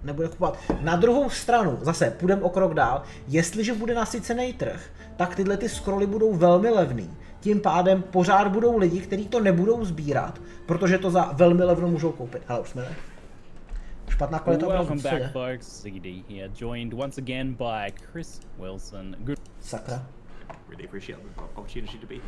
nebude kupovat. Na druhou stranu, zase půjdeme o krok dál, jestliže bude nasycený trh, tak tyhle ty scrolly budou velmi levný. Tím pádem pořád budou lidi, kteří to nebudou sbírat, protože to za velmi levnou můžou koupit. Hele, už jsme ne. Špatná kvalita obrazu. Welcome back, folks. CD here, joined once again by Chris Wilson. Good. Sakra. Really appreciate the opportunity to be here.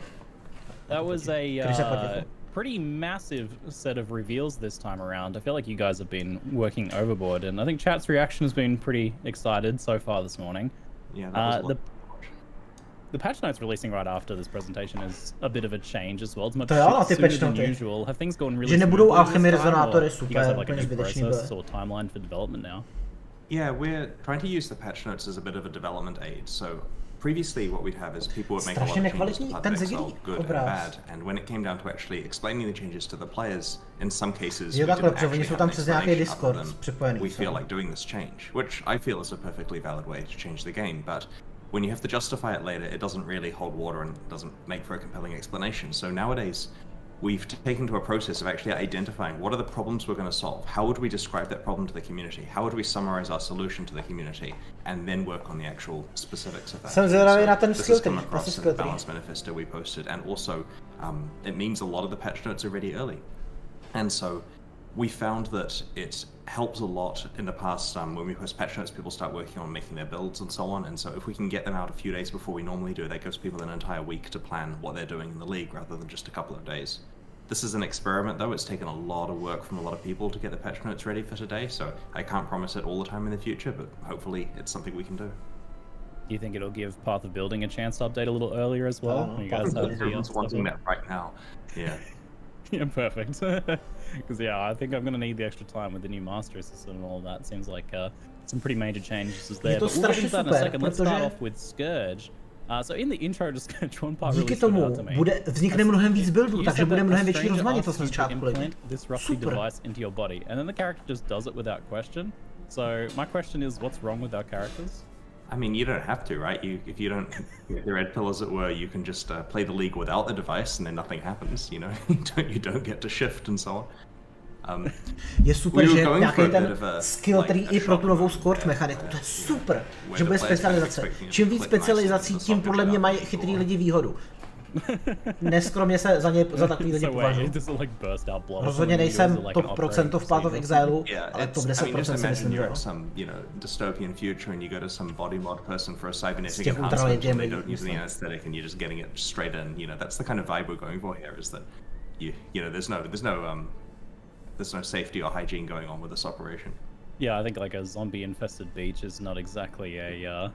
That was a pretty massive set of reveals this time around. I feel like you guys have been working overboard, and I think chat's reaction has been pretty excited so far this morning. Yeah, that was the patch notes releasing right after this presentation is a bit of a change as well. It's much sooner than usual. Have things gone really smoothly this time, or do you guys have like a new process or timeline for development now? Yeah, we're trying to use the patch notes as a bit of a development aid. So previously what we'd have is people would make a lot of changes to Path of Exile, good and bad, and when it came down to actually explaining the changes to the players, in some cases we didn't actually have an explanation other than we feel like doing this change, which I feel is a perfectly valid way to change the game, but when you have to justify it later, it doesn't really hold water and doesn't make for a compelling explanation. So nowadays, we've taken to a process of actually identifying what are the problems we're going to solve, how would we describe that problem to the community, how would we summarize our solution to the community, and then work on the actual specifics of that. So this has come across in the balance manifesto we posted, and also it means a lot of the patch notes are ready early. And so we found that it helps a lot in the past when we post patch notes, people start working on making their builds and so on, and so if we can get them out a few days before we normally do, that gives people an entire week to plan what they're doing in the league rather than just a couple of days. This is an experiment though, it's taken a lot of work from a lot of people to get the patch notes ready for today, so I can't promise it all the time in the future, but hopefully it's something we can do. Do you think it'll give Path of Building a chance to update a little earlier as well? You guys everyone's wanting that right now. Yeah. Yeah, perfect. Because yeah, I think I'm gonna need the extra time with the new Masteries system and all of that. Seems like some pretty major changes there. But we'll get into that in a second. Let's start off with Scourge. So in the intro to Scourge, one part really stood out to me. Vznikne mnohem víc buildů, takže bude mnohem větší rozmanitost na začátku. This rusty device into your body, and then the character just does it without question. So my question is, what's wrong with our characters? I mean, you don't have to, right? If you don't get the red pill, as it were, you can just play the league without the device, and then nothing happens. You know, you don't get to shift and so Je super, že nějaký ten skill, který i pro tu novou Scourge mechaniku, to je super, že bude specializace. Čím víc specializací, tím podle mě mají chytrý lidi výhodu. Neskromně se za takový lidi považuji. Rozhodně nejsem top procento v Path of Exileu, ale top 10% si myslím, že jo. Dystopian future and you go to some body mod person for a cybernetic enhancement and they don't use the anesthetic and you're just getting it straight in. That's the kind of vibe we're going for here, is that there's no safety or hygiene going on with this operation. Yeah, I think like a zombie infested beach is not exactly a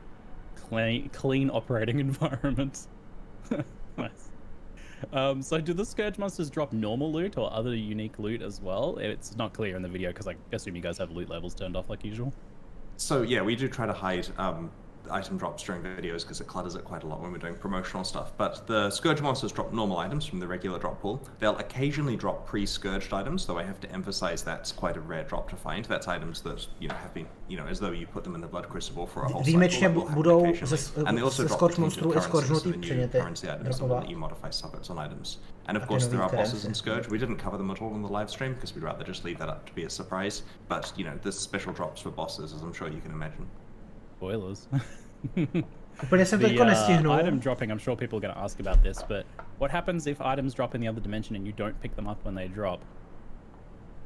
clean operating environment. Nice. So do the Scourge monsters drop normal loot or other unique loot as well? It's not clear in the video because I assume you guys have loot levels turned off like usual. So yeah, we do try to hide item drops during videos because it clutters it quite a lot when we're doing promotional stuff. But the Scourge monsters drop normal items from the regular drop pool. They'll occasionally drop pre-Scourged items, though I have to emphasize that's quite a rare drop to find. That's items that have been, as though you put them in the Blood Crucible for a whole výjimečně budou ze Scourge monstrů i Scourgenutý předměty dropovat. You modify suffix on items. And of course there are bosses in Scourge. We didn't cover them at all on the live stream because we'd rather just leave that up to be a surprise. But there's special drops for bosses, as I'm sure you can imagine. Spoilers. Úplně jsem teďko nestihnul. Item dropping, I'm sure people are going to ask about this, but what happens if items drop in the other dimension and you don't pick them up when they drop?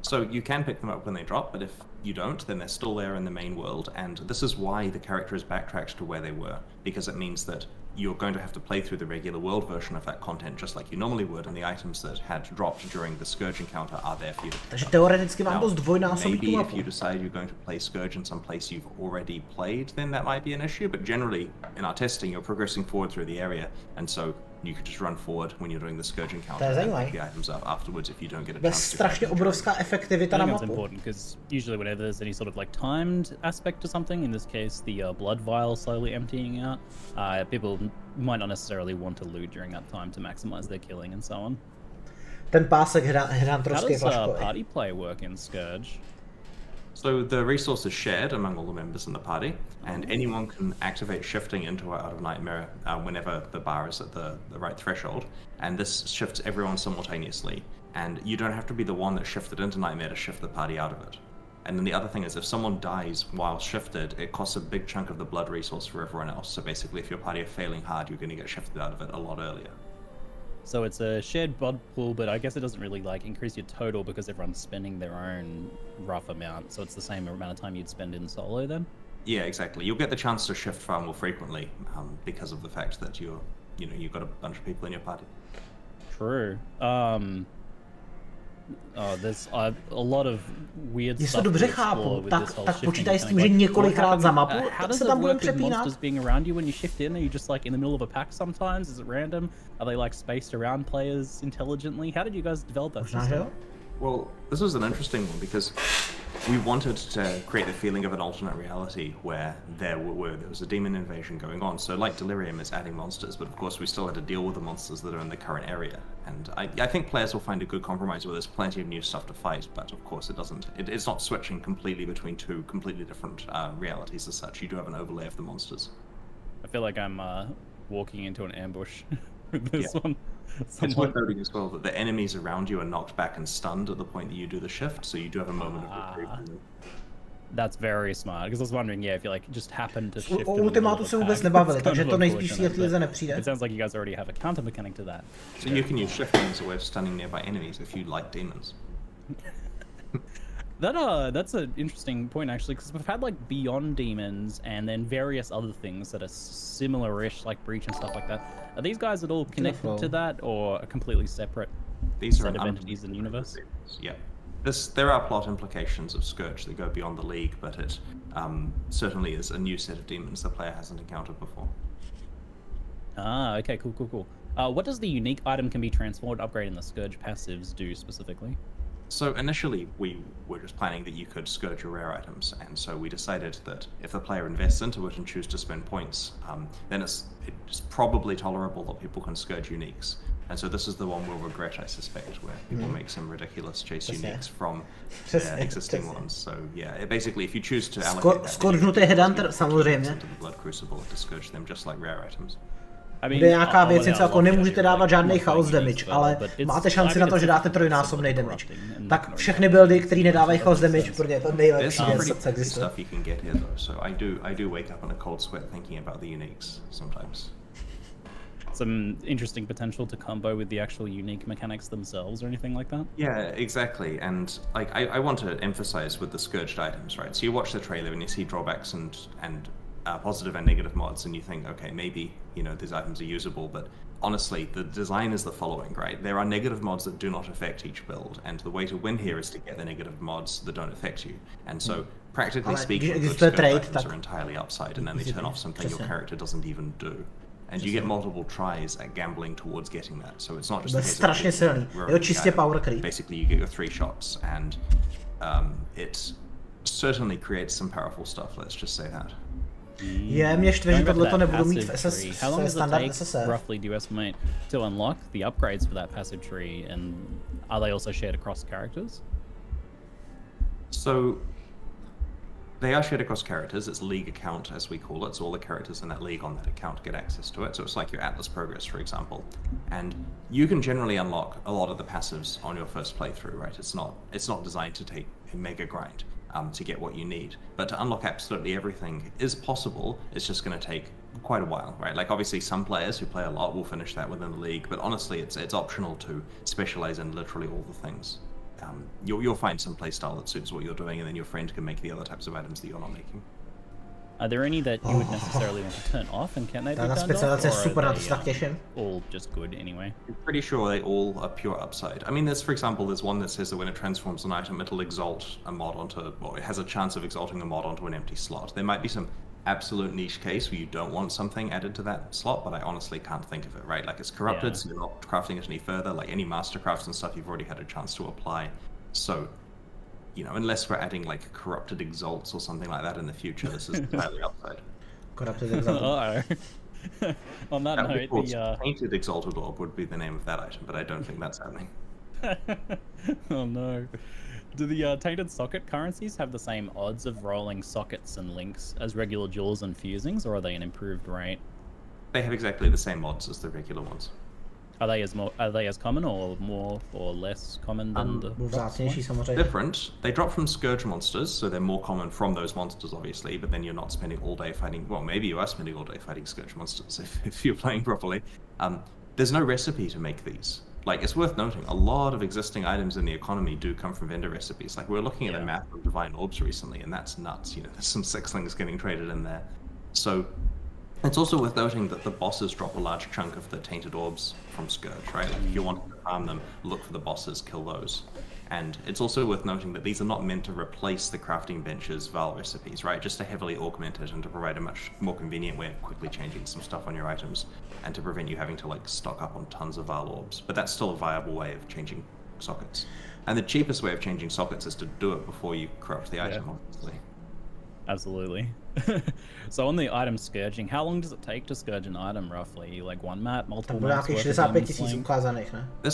So you can pick them up when they drop, but if you don't, then they're still there in the main world, and this is why the character is backtracked to where they were, because it means that you're going to have to play through the regular world version of that content just like you normally would, and the items that had dropped during the Scourge encounter are there for you. Takže teoreticky vám to zdvojnásobí tu mapu. Maybe if you decide you're going to play Scourge in some place you've already played, then that might be an issue, but generally in our testing you're progressing forward through the area, and so you could just run forward when you're doing the Scourge encounter and pick the items up afterwards if you don't get a chance to. Strašně obrovská efektivita na mapu. That's important because usually whenever there's any sort of like timed aspect to something, in this case the blood vial slowly emptying out, people might not necessarily want to loot during that time to maximize their killing and so on. Ten pásek hedantrovský flaškový. How does party play work in Scourge? So the resource is shared among all the members in the party, and anyone can activate shifting into or out of Nightmare whenever the bar is at the right threshold, and this shifts everyone simultaneously, and you don't have to be the one that shifted into Nightmare to shift the party out of it. And then the other thing is, if someone dies while shifted, it costs a big chunk of the blood resource for everyone else, so basically if your party are failing hard, you're going to get shifted out of it a lot earlier. So it's a shared blood pool, but I guess it doesn't really like increase your total because everyone's spending their own rough amount. So it's the same amount of time you'd spend in solo then? Yeah, exactly. You'll get the chance to shift far more frequently because of the fact that you've got a bunch of people in your party. True. There's a lot of weird stuff to explore with this whole počítaj s tím, že několikrát za mapu se tam budeme přepínat. Monsters being around you when you shift in? Are you just like in the middle of a pack sometimes? Is it random? Are they like spaced around players intelligently? How did you guys develop that system? Well, this was an interesting one because we wanted to create the feeling of an alternate reality where there was a demon invasion going on. So like Delirium is adding monsters, but of course we still had to deal with the monsters that are in the current area. And I think players will find a good compromise where there's plenty of new stuff to fight, but of course it's not switching completely between two completely different realities as such. You do have an overlay of the monsters. I feel like I'm walking into an ambush with this one. It's worth noting as well that the enemies around you are knocked back and stunned at the point that you do the shift, so you do have a moment of reprieve. That's very smart, because I was wondering, if you like just happen to shift. O ultimátu se vůbec nebavili, takže to nejspíš si lize nepřijde. It sounds like you guys already have a counter mechanic to that. So you can use shifting as a way of stunning nearby enemies if you like demons. That's an interesting point actually, because we've had like Beyond Demons and then various other things that are similar-ish, like Breach and stuff like that. Are these guys at all connected to that, or completely separate? These are entities in the universe. Yeah, there are plot implications of Scourge that go beyond the League, but it certainly is a new set of demons the player hasn't encountered before. Okay, cool. What does the unique item can be transformed, upgrading the Scourge passives do specifically? So initially we were just planning that you could Scourge your rare items, and so we decided that if the player invests into it and choose to spend points, then it's probably tolerable that people can Scourge uniques. And so this is the one we'll regret, I suspect, where people make some ridiculous chase uniques from existing ones. So yeah, basically if you choose to allocate that, Scourgenutý Headhunter samozřejmě. Into the Blood Crucible to Scourge them just like rare items. bude nějaká věc, něco jako nemůžete dávat žádný chaos damage, ale máte šanci na to, že dáte trojnásobný damage. Tak všechny buildy, které nedávají chaos damage, protože je to nejlepší věc, co existuje. I do wake up in a cold sweat thinking about the uniques sometimes. Some interesting potential to combo with the actual unique mechanics themselves or anything like that? Yeah, exactly. And like I want to emphasize with the Scourged items, right? So you watch the trailer and you see drawbacks and positive and negative mods, and you think, okay, maybe, you know, these items are usable, but honestly, the design is the following, right? There are negative mods that do not affect each build, and the way to win here is to get the negative mods that don't affect you. And so, practically speaking, good Scourged items are entirely upside, and then they turn off something your character doesn't even do. And you get multiple tries at gambling towards getting that. So it's not just strašně silný. Jo, čistě power creep. Basically, you get your 3 shots, and it certainly creates some powerful stuff. Let's just say that. Je, mě štve, že tohle to nebudu mít v SS, How long does standard it take, SSR. roughly, do you estimate, to unlock the upgrades for that passive tree, and are they also shared across characters? So, they are shared across characters. It's league account, as we call it. So all the characters in that league on that account get access to it. So it's like your Atlas progress, for example. And you can generally unlock a lot of the passives on your first playthrough, right? It's not designed to take a mega grind to get what you need. But to unlock absolutely everything is possible. It's just going to take quite a while, right? Like obviously some players who play a lot will finish that within the league, but honestly it's optional to specialize in literally all the things. You'll find some playstyle that suits what you're doing, and then your friend can make the other types of items that you're not making. Are there any that you would necessarily want to turn off, and can they be turned off, or are they all just good anyway? I'm pretty sure they all are pure upside. I mean, there's one that says that when it transforms an item, it'll exalt a mod onto, well, it has a chance of exalting a mod onto an empty slot. There might be some absolute niche case where you don't want something added to that slot, but I honestly can't think of it, right? Like it's corrupted, so you're not crafting it any further. Like any mastercrafts and stuff, you've already had a chance to apply. So, you know, unless we're adding like corrupted exalts or something like that in the future, this is entirely upside. Corrupted exalt. On that note, the Tainted exalted orb would be the name of that item, but I don't think that's happening. Oh no. Do the tainted socket currencies have the same odds of rolling sockets and links as regular jewels and fusings, or are they an improved rate? They have exactly the same odds as the regular ones. Are they as common, or more or less common than the different? They drop from Scourge monsters, so they're more common from those monsters, obviously. But then you're not spending all day fighting. Well, maybe you are spending all day fighting Scourge monsters if you're playing properly. There's no recipe to make these. Like, it's worth noting, a lot of existing items in the economy do come from vendor recipes. Like, we were looking at a map of Divine Orbs recently, and that's nuts. You know, there's some sixlings getting traded in there. So, it's also worth noting that the bosses drop a large chunk of the Tainted Orbs from Scourge, right? Like, if you want to farm them, look for the bosses, kill those. And it's also worth noting that these are not meant to replace the crafting bench's Val recipes, right? Just to heavily augment it and to provide a much more convenient way of quickly changing some stuff on your items, and to prevent you having to like stock up on tons of Val orbs. But that's still a viable way of changing sockets. And the cheapest way of changing sockets is to do it before you corrupt the item, obviously. Absolutely. So on the item scourging, how long does it take to scourge an item roughly? Like one map, multiple maps? This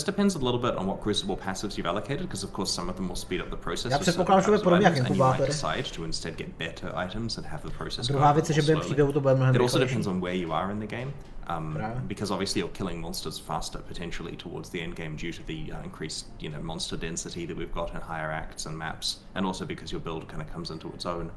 depends a little bit on what Crucible passives you've allocated, because of course some of them will speed up the process. And you might decide to instead get better items and have the process go slowly. It also depends on where you are in the game. Because obviously you're killing monsters faster potentially towards the end game due to the increased, you know, monster density that we've got in higher acts and maps, and also because your build kind of comes into its own.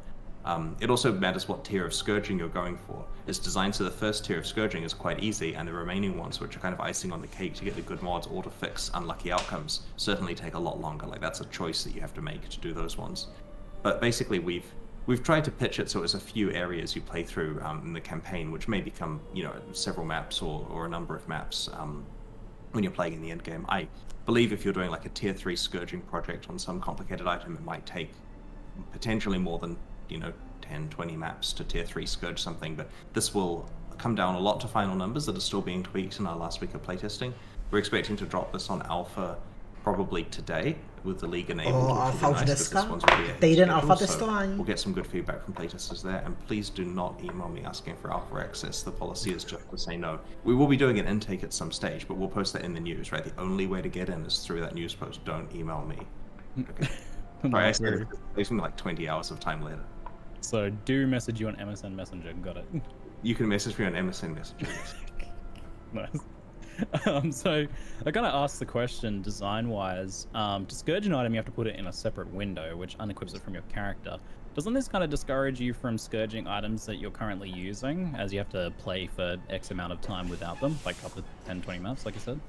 It also matters what tier of Scourging you're going for. It's designed so the first tier of Scourging is quite easy, and the remaining ones, which are kind of icing on the cake to get the good mods or to fix unlucky outcomes, certainly take a lot longer. Like, that's a choice that you have to make to do those ones. But basically, we've tried to pitch it so it's a few areas you play through in the campaign, which may become, you know, several maps or a number of maps when you're playing in the end game. I believe if you're doing like a tier 3 Scourging project on some complicated item, it might take potentially more than, you know, 10, 20 maps to tier 3 Scourge something, but this will come down a lot to final numbers that are still being tweaked in our last week of playtesting. We're expecting to drop this on alpha probably today with the league enabled. Alpha už dneska? Týden alpha testování. We'll get some good feedback from playtesters there, and please do not email me asking for alpha access. The policy is just to say no. We will be doing an intake at some stage, but we'll post that in the news, right? The only way to get in is through that news post. Don't email me. Okay. Sorry, I said it takes me like 20 hours of time later. So do message you on MSN Messenger, got it. You can message me on MSN Messenger. Nice. So I kind of asked the question design-wise. To Scourge an item, you have to put it in a separate window, which unequips it from your character. Doesn't this kind of discourage you from scourging items that you're currently using, as you have to play for X amount of time without them, like up to 10, 20 maps, like you said?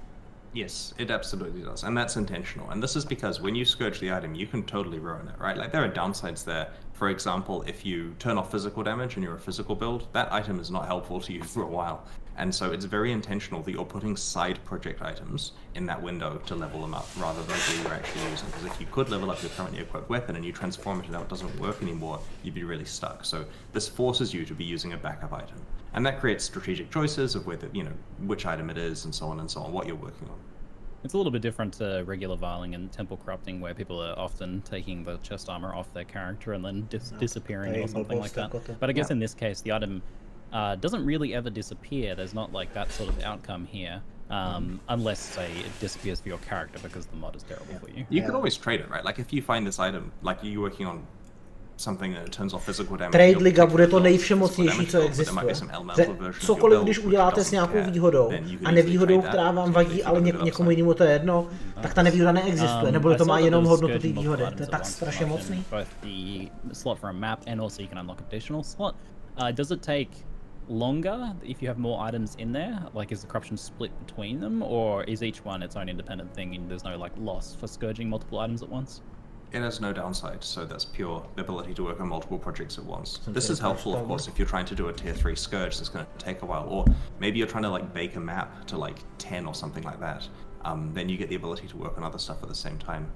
Yes, it absolutely does, and that's intentional. And this is because when you scourge the item, you can totally ruin it, right? Like, there are downsides there. For example, if you turn off physical damage and you're a physical build, that item is not helpful to you for a while. And so it's very intentional that you're putting side project items in that window to level them up, rather than what you're actually using. Because if you could level up your currently equipped weapon and you transform it and now it doesn't work anymore, you'd be really stuck. So this forces you to be using a backup item. And that creates strategic choices of whether, you know, which item it is and so on, what you're working on. It's a little bit different to regular viling and temple corrupting, where people are often taking the chest armor off their character and then disappearing or something like that. But I guess in this case, the item doesn't really ever disappear. There's not like that sort of outcome here, unless, say, it disappears for your character because the mod is terrible for you. You could always trade it, right? Like, if you find this item, like you're working on something that turns off physical damage. Trade liga bude to nejvšemocnější, co existuje. Cokoliv, když uděláte s nějakou výhodou a nevýhodou, která vám vadí, ale někomu jinému to je jedno, tak ta nevýhoda neexistuje, nebo to má jenom hodnotu té výhody. To je tak strašně mocný. Slot for a map, and also you can unlock additional slot. Does it take longer if you have more items in there? Like, is the corruption split between them, or is each one its own independent thing and there's no like loss for scourging multiple items at once? It has no downside, so that's pure the ability to work on multiple projects at once. This is helpful, of course, if you're trying to do a tier 3 Scourge that's going to take a while, or maybe you're trying to like bake a map to like 10 or something like that. Then you get the ability to work on other stuff at the same time.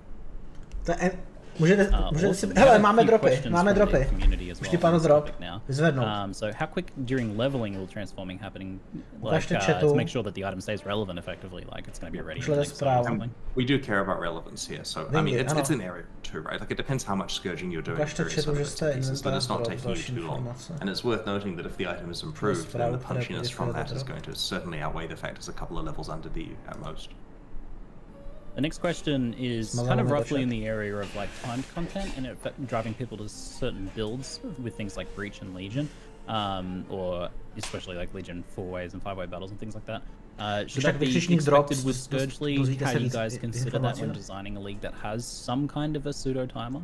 Můžete si... Hele, máme dropy. Už ti panu drop. Vyzvednout. So how quick during leveling will transforming happening, like, to make sure that the item stays relevant effectively, like it's going to be ready for next time? We do care about relevance here, so I mean it's an area too, right? Like, it depends how much scourging you're doing, but it's not taking you too long. And it's worth noting that if the item is improved, then the punchiness from that is going to certainly outweigh the fact it's a couple of levels under you at most. The next question is kind of roughly in the area of like timed content and driving people to certain builds with things like Breach and Legion, or especially like Legion 4-ways and 5-way battles and things like that. Should that be expected with Scourge League? How do you guys consider that when designing a league that has some kind of a pseudo timer?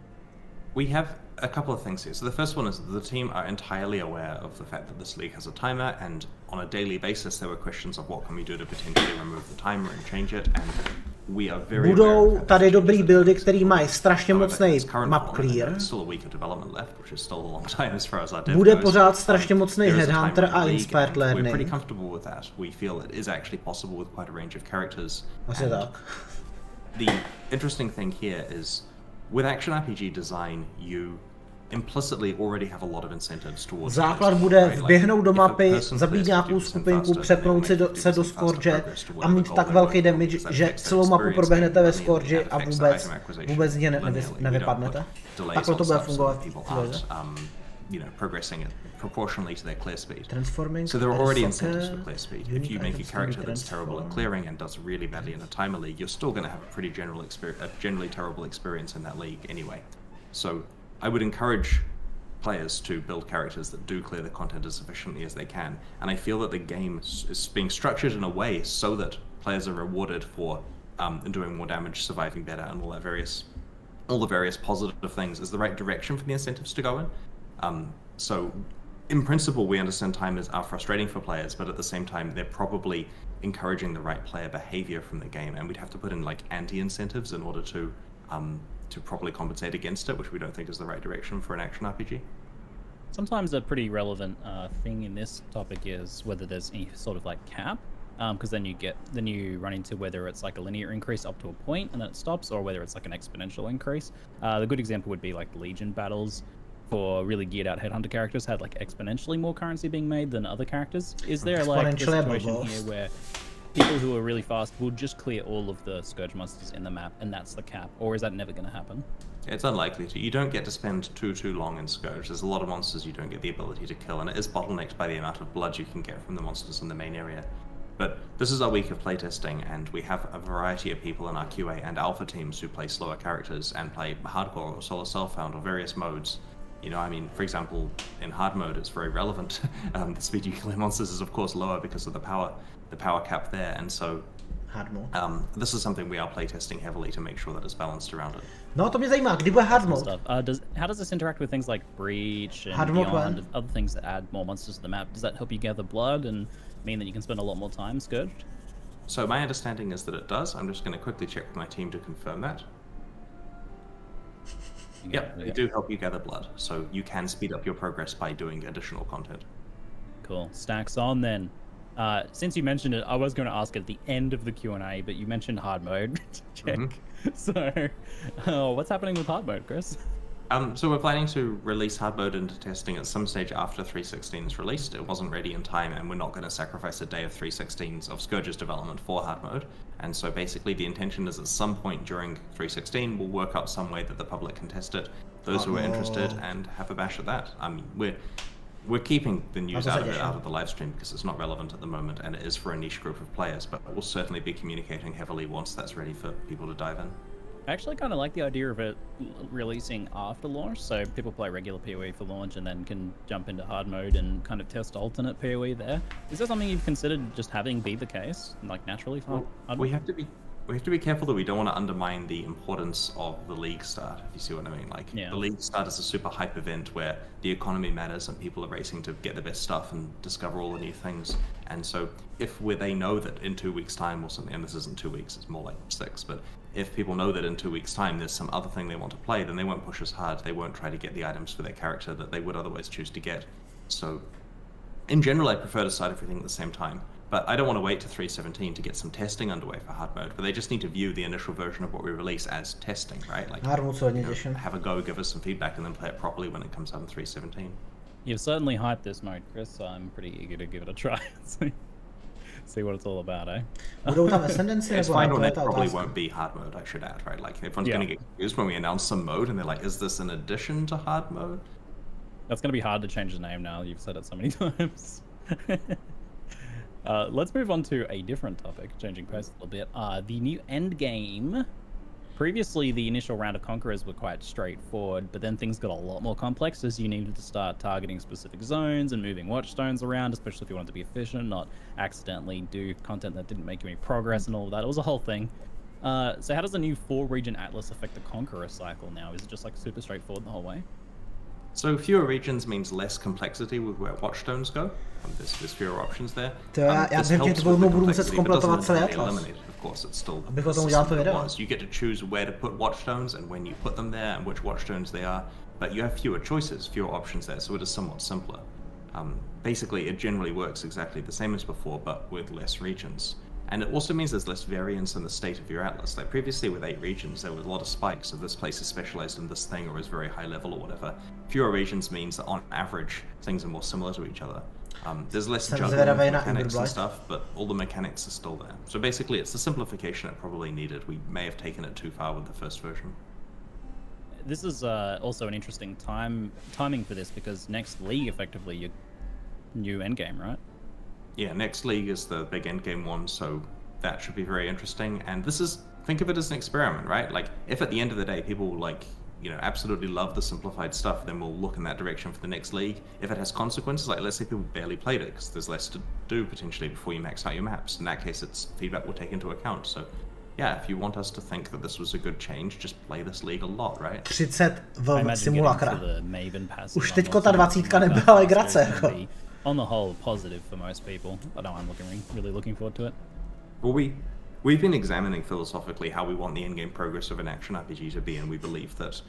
We have a couple of things here. So the first one is that the team are entirely aware of the fact that this league has a timer, and on a daily basis there were questions of what can we do to potentially remove the timer and change it, and we are very Budou tady dobrý buildy, který mají strašně mocný map clear. Bude pořád strašně mocný Headhunter a Inspired Learning. We're pretty comfortable with that. We feel it is actually possible with quite a range of characters. Asi tak. The interesting thing here is with action RPG design, you implicitly already have a lot of incentives towards základ bude vběhnout do mapy, zabít nějakou skupinku, přepnout se do Scourge a mít tak velký damage, že celou mapu proběhnete ve Scourge a vůbec z něj nevypadnete. Takhle to bude fungovat. You know, progressing it proportionally to their clear speed. Transforming. So there are already incentives for clear speed. If you make a character that's terrible at clearing and does really badly in a timer league, you're still going to have a pretty generally terrible experience in that league anyway. So I would encourage players to build characters that do clear the content as efficiently as they can, and I feel that the game is being structured in a way so that players are rewarded for doing more damage, surviving better, and all the various positive things is the right direction for the incentives to go in. So in principle, we understand timers are frustrating for players, but at the same time, they're probably encouraging the right player behavior from the game, and we'd have to put in like anti-incentives in order to properly compensate against it, which we don't think is the right direction for an action RPG. Sometimes a pretty relevant thing in this topic is whether there's any sort of like cap, because then you run into whether it's like a linear increase up to a point and then it stops, or whether it's like an exponential increase. The good example would be like Legion battles for really geared out Headhunter characters had like exponentially more currency being made than other characters. Is there like a situation here where people who are really fast will just clear all of the Scourge monsters in the map and that's the cap, or is that never going to happen? It's unlikely to. You don't get to spend too long in Scourge. There's a lot of monsters you don't get the ability to kill, and it is bottlenecked by the amount of blood you can get from the monsters in the main area. But this is our week of playtesting, and we have a variety of people in our QA and alpha teams who play slower characters and play hardcore or solo self-found or various modes. You know, I mean, for example, in hard mode, it's very relevant. The speed you kill monsters is, of course, lower because of the power. the power cap there, and so hard mode. This is something we are playtesting heavily to make sure that it's balanced around it. No, to mě zajímá, kdy bude hard mode? How does this interact with things like Breach and Beyond, other things that add more monsters to the map? Does that help you gather blood and mean that you can spend a lot more time Scourged? So my understanding is that it does. I'm just going to quickly check with my team to confirm that. Yep, they do help you gather blood, so you can speed up your progress by doing additional content. Cool. Stacks on then. Since you mentioned it, I was going to ask at the end of the Q&A, but you mentioned hard mode. Check. So, what's happening with hard mode, Chris? So we're planning to release hard mode into testing at some stage after 3.16 is released. It wasn't ready in time, and we're not going to sacrifice a day of 3.16 of Scourge's development for hard mode. And so basically the intention is at some point during 3.16 we'll work up some way that the public can test it, those who are interested, and have a bash at that. I mean, we're keeping the news out of the live stream because it's not relevant at the moment, and it is for a niche group of players, but we'll certainly be communicating heavily once that's ready for people to dive in. I actually kind of like the idea of it releasing after launch, so people play regular PoE for launch and then can jump into hard mode and kind of test alternate PoE there. Is that something you've considered just having be the case, like naturally? Well, we have to be careful that we don't want to undermine the importance of the league start, if you see what I mean. Like, the league start is a super hype event where the economy matters and people are racing to get the best stuff and discover all the new things. And so if they know that in 2 weeks' time or something, and this isn't 2 weeks, it's more like 6, but if people know that in 2 weeks' time there's some other thing they want to play, then they won't push as hard. They won't try to get the items for their character that they would otherwise choose to get. So in general, I prefer to start everything at the same time. But I don't want to wait to 3.17 to get some testing underway for hard mode, but they just need to view the initial version of what we release as testing, right? Like, have a go, give us some feedback, and then play it properly when it comes out in 3.17. You've certainly hyped this mode, Chris, so I'm pretty eager to give it a try. See what it's all about, eh? It's final net probably won't be hard mode, I should add, right? Like, everyone's going to get confused when we announce some mode, and they're like, is this an addition to hard mode? That's going to be hard to change the name now. You've said it so many times. Let's move on to a different topic, changing pace a little bit. The new end game. Previously, the initial round of Conquerors were quite straightforward, but then things got a lot more complex as you needed to start targeting specific zones and moving watchstones around, especially if you wanted to be efficient, not accidentally do content that didn't make you any progress and all of that. It was a whole thing. So how does the new 4-region atlas affect the Conqueror cycle now? Is it just like super straightforward the whole way? So fewer regions means less complexity with where watchstones go. There's fewer options there. Já vím, že to budu muset zkompletovat celý atlas. Of course, it's still abych o tom udělal to video. You get to choose where to put watchstones and when you put them there and which watchstones they are, but you have fewer choices, fewer options there, so it is somewhat simpler. Basically, it generally works exactly the same as before, but with less regions. And it also means there's less variance in the state of your atlas. Like previously with 8 regions, there was a lot of spikes, so this place is specialized in this thing or is very high level or whatever. Fewer regions means that on average, things are more similar to each other. There's less juggling mechanics and stuff, but all the mechanics are still there. So basically, it's the simplification it probably needed. We may have taken it too far with the first version. This is also an interesting timing for this, because next league, effectively, your new endgame, right? Yeah, next league is the big endgame one, so that should be very interesting. And this is, think of it as an experiment, right? Like, if at the end of the day people like, you know, absolutely love the simplified stuff, then we'll look in that direction for the next league. If it has consequences, like let's say people barely played it because there's less to do potentially before you max out your maps. In that case, it's feedback we'll take into account. So yeah, if you want us to think that this was a good change, just play this league a lot, right? 30 v simulakra. Už teďko ta 20 nebyla legrace, jako. On the whole, positive for most people. I know I'm really looking forward to it. Well, we've been examining philosophically how we want the in-game progress of an action RPG to be, and we believe that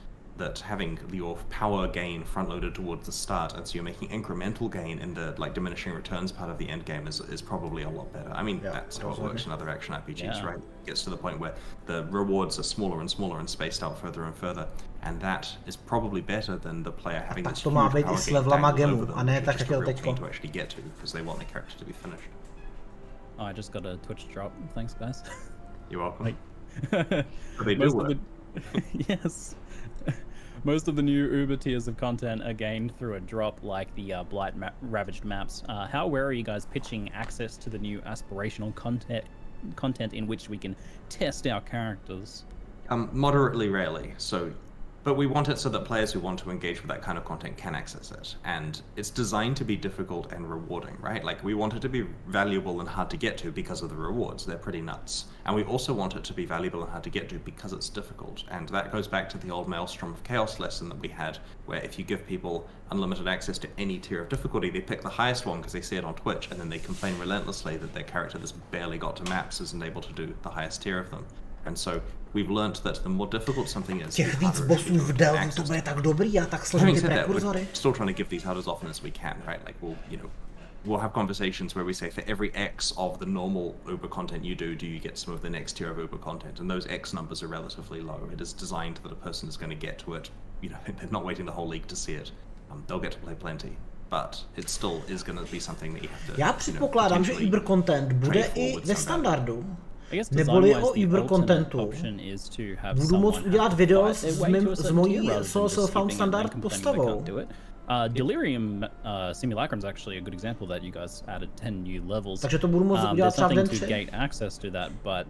having your power gain front-loaded towards the start, and so you're making incremental gain in the like diminishing returns part of the end game is probably a lot better. I mean, that's how it works in other action RPGs, right? It gets to the point where the rewards are smaller and smaller and spaced out further and further, and that is probably better than the player having this huge power gain over them, which is just a real pain to actually get to, because they want the character to be finished. Oh, I just got a Twitch drop. Thanks, guys. You're welcome. Like, they do work. Yes. Most of the new Uber tiers of content are gained through a drop, like the Blight-ravaged maps. How aware are you guys pitching access to the new aspirational content in which we can test our characters? Moderately rarely. So But we want it so that players who want to engage with that kind of content can access it. And it's designed to be difficult and rewarding, right? Like, we want it to be valuable and hard to get to because of the rewards. They're pretty nuts. And we also want it to be valuable and hard to get to because it's difficult. And that goes back to the old Maelstrom of Chaos lesson that we had, where if you give people unlimited access to any tier of difficulty, they pick the highest one because they see it on Twitch, and then they complain relentlessly that their character that's barely got to maps isn't able to do the highest tier of them. And so we've learned that the more difficult something is, těch víc bossů v Delve to bude tak dobrý a tak složitý prekurzory. We're still trying to give these out as often as we can, right? Like, we'll have conversations where we say for every X of the normal Uber content you do you get some of the next tier of Uber content? And those X numbers are relatively low. It is designed that a person is going to get to it. They're not waiting the whole league to see it. They'll get to play plenty. But it still is going to be something that you have to. Já předpokládám, že Uber content bude i ve standardu. Neboli o Uber contentu budu moct udělat video s mojí self-found standard postavou. Delirium Simulacrum is actually a good example that you guys added 10 new levels. Takže to budu moct udělat třeba v den 3. To gate access to that, but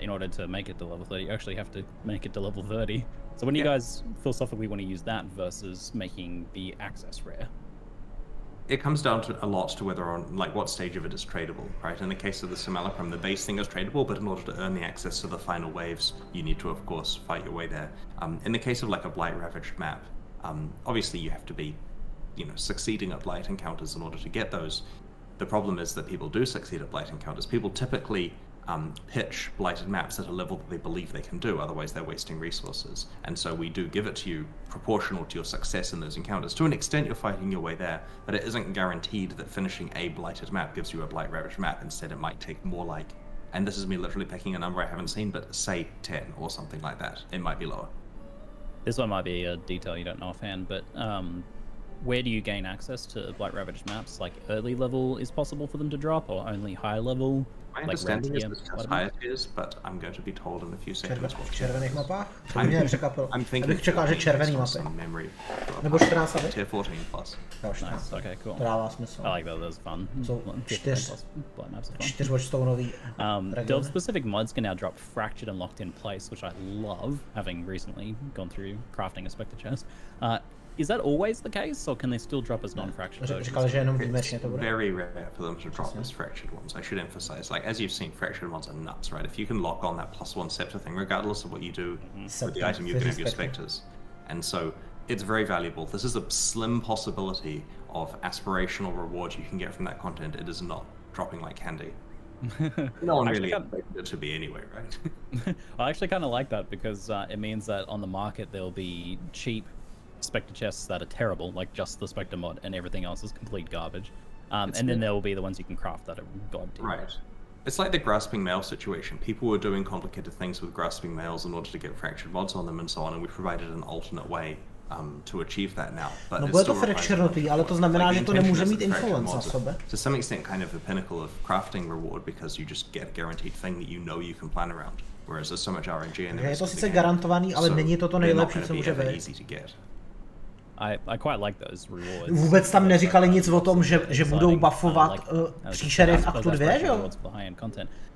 in order to make it to level 30, you actually have to make it to level 30. So when you guys philosophically want to use that versus making the access rare? It comes down to a lot to whether on what stage of it is tradable, right? In the case of the Simulacrum, the base thing is tradable, but in order to earn the access to the final waves, you need to, of course, fight your way there. In the case of like a Blight Ravaged map, obviously you have to be, succeeding at Blight encounters in order to get those. The problem is that people do succeed at Blight encounters. People typically pitch blighted maps at a level that they believe they can do, otherwise they're wasting resources. And so we do give it to you proportional to your success in those encounters. To an extent you're fighting your way there, but it isn't guaranteed that finishing a blighted map gives you a blight ravaged map. Instead it might take more like, and this is me literally picking a number I haven't seen, but say 10 or something like that. It might be lower. This one might be a detail you don't know offhand, but where do you gain access to blight ravaged maps? Like early level is possible for them to drop, or only high level? My understanding is discuss higher tiers, but I'm going to be told in a few seconds what červených mapách? To mě překvapilo. Abych čekal, že červený mapy. Nebo 14 mapy? Tier 14 plus. Nice, okay, cool. To dává smysl. I like that, that's fun. Jsou 4 watchstoneový. Delve specific mods can now drop fractured and locked in place, which I love, having recently gone through crafting a Spectre chest. Is that always the case, or can they still drop as non-fractured versions? It's very rare for them to drop as fractured ones. I should emphasize, like, as you've seen, fractured ones are nuts, right? If you can lock on that +1 scepter thing, regardless of what you do with the item, you can have your specters. And so it's very valuable. This is a slim possibility of aspirational reward you can get from that content. It is not dropping like candy. No one really expected it to be anyway, right? I actually kind of like that, because it means that on the market there'll be cheap Spectre chests that are terrible, like just the Spectre mod, and everything else is complete garbage. And then there will be the ones you can craft that are god tier. Right. It's like the Grasping Mail situation. People were doing complicated things with Grasping Mails in order to get fractured mods on them and so on, and we provided an alternate way to achieve that now. But no bude to fracturenutý, ale to znamená, že to nemůže mít influence na sebe. To some extent kind of the pinnacle of crafting reward, because you just get a guaranteed thing that you can plan around. Whereas there's so much RNG in there. Je to sice garantovaný, ale není to nejlepší, co může být. I quite like those rewards. Vůbec tam neříkali nic o tom, že budou buffovat příšery v aktu 2, že jo?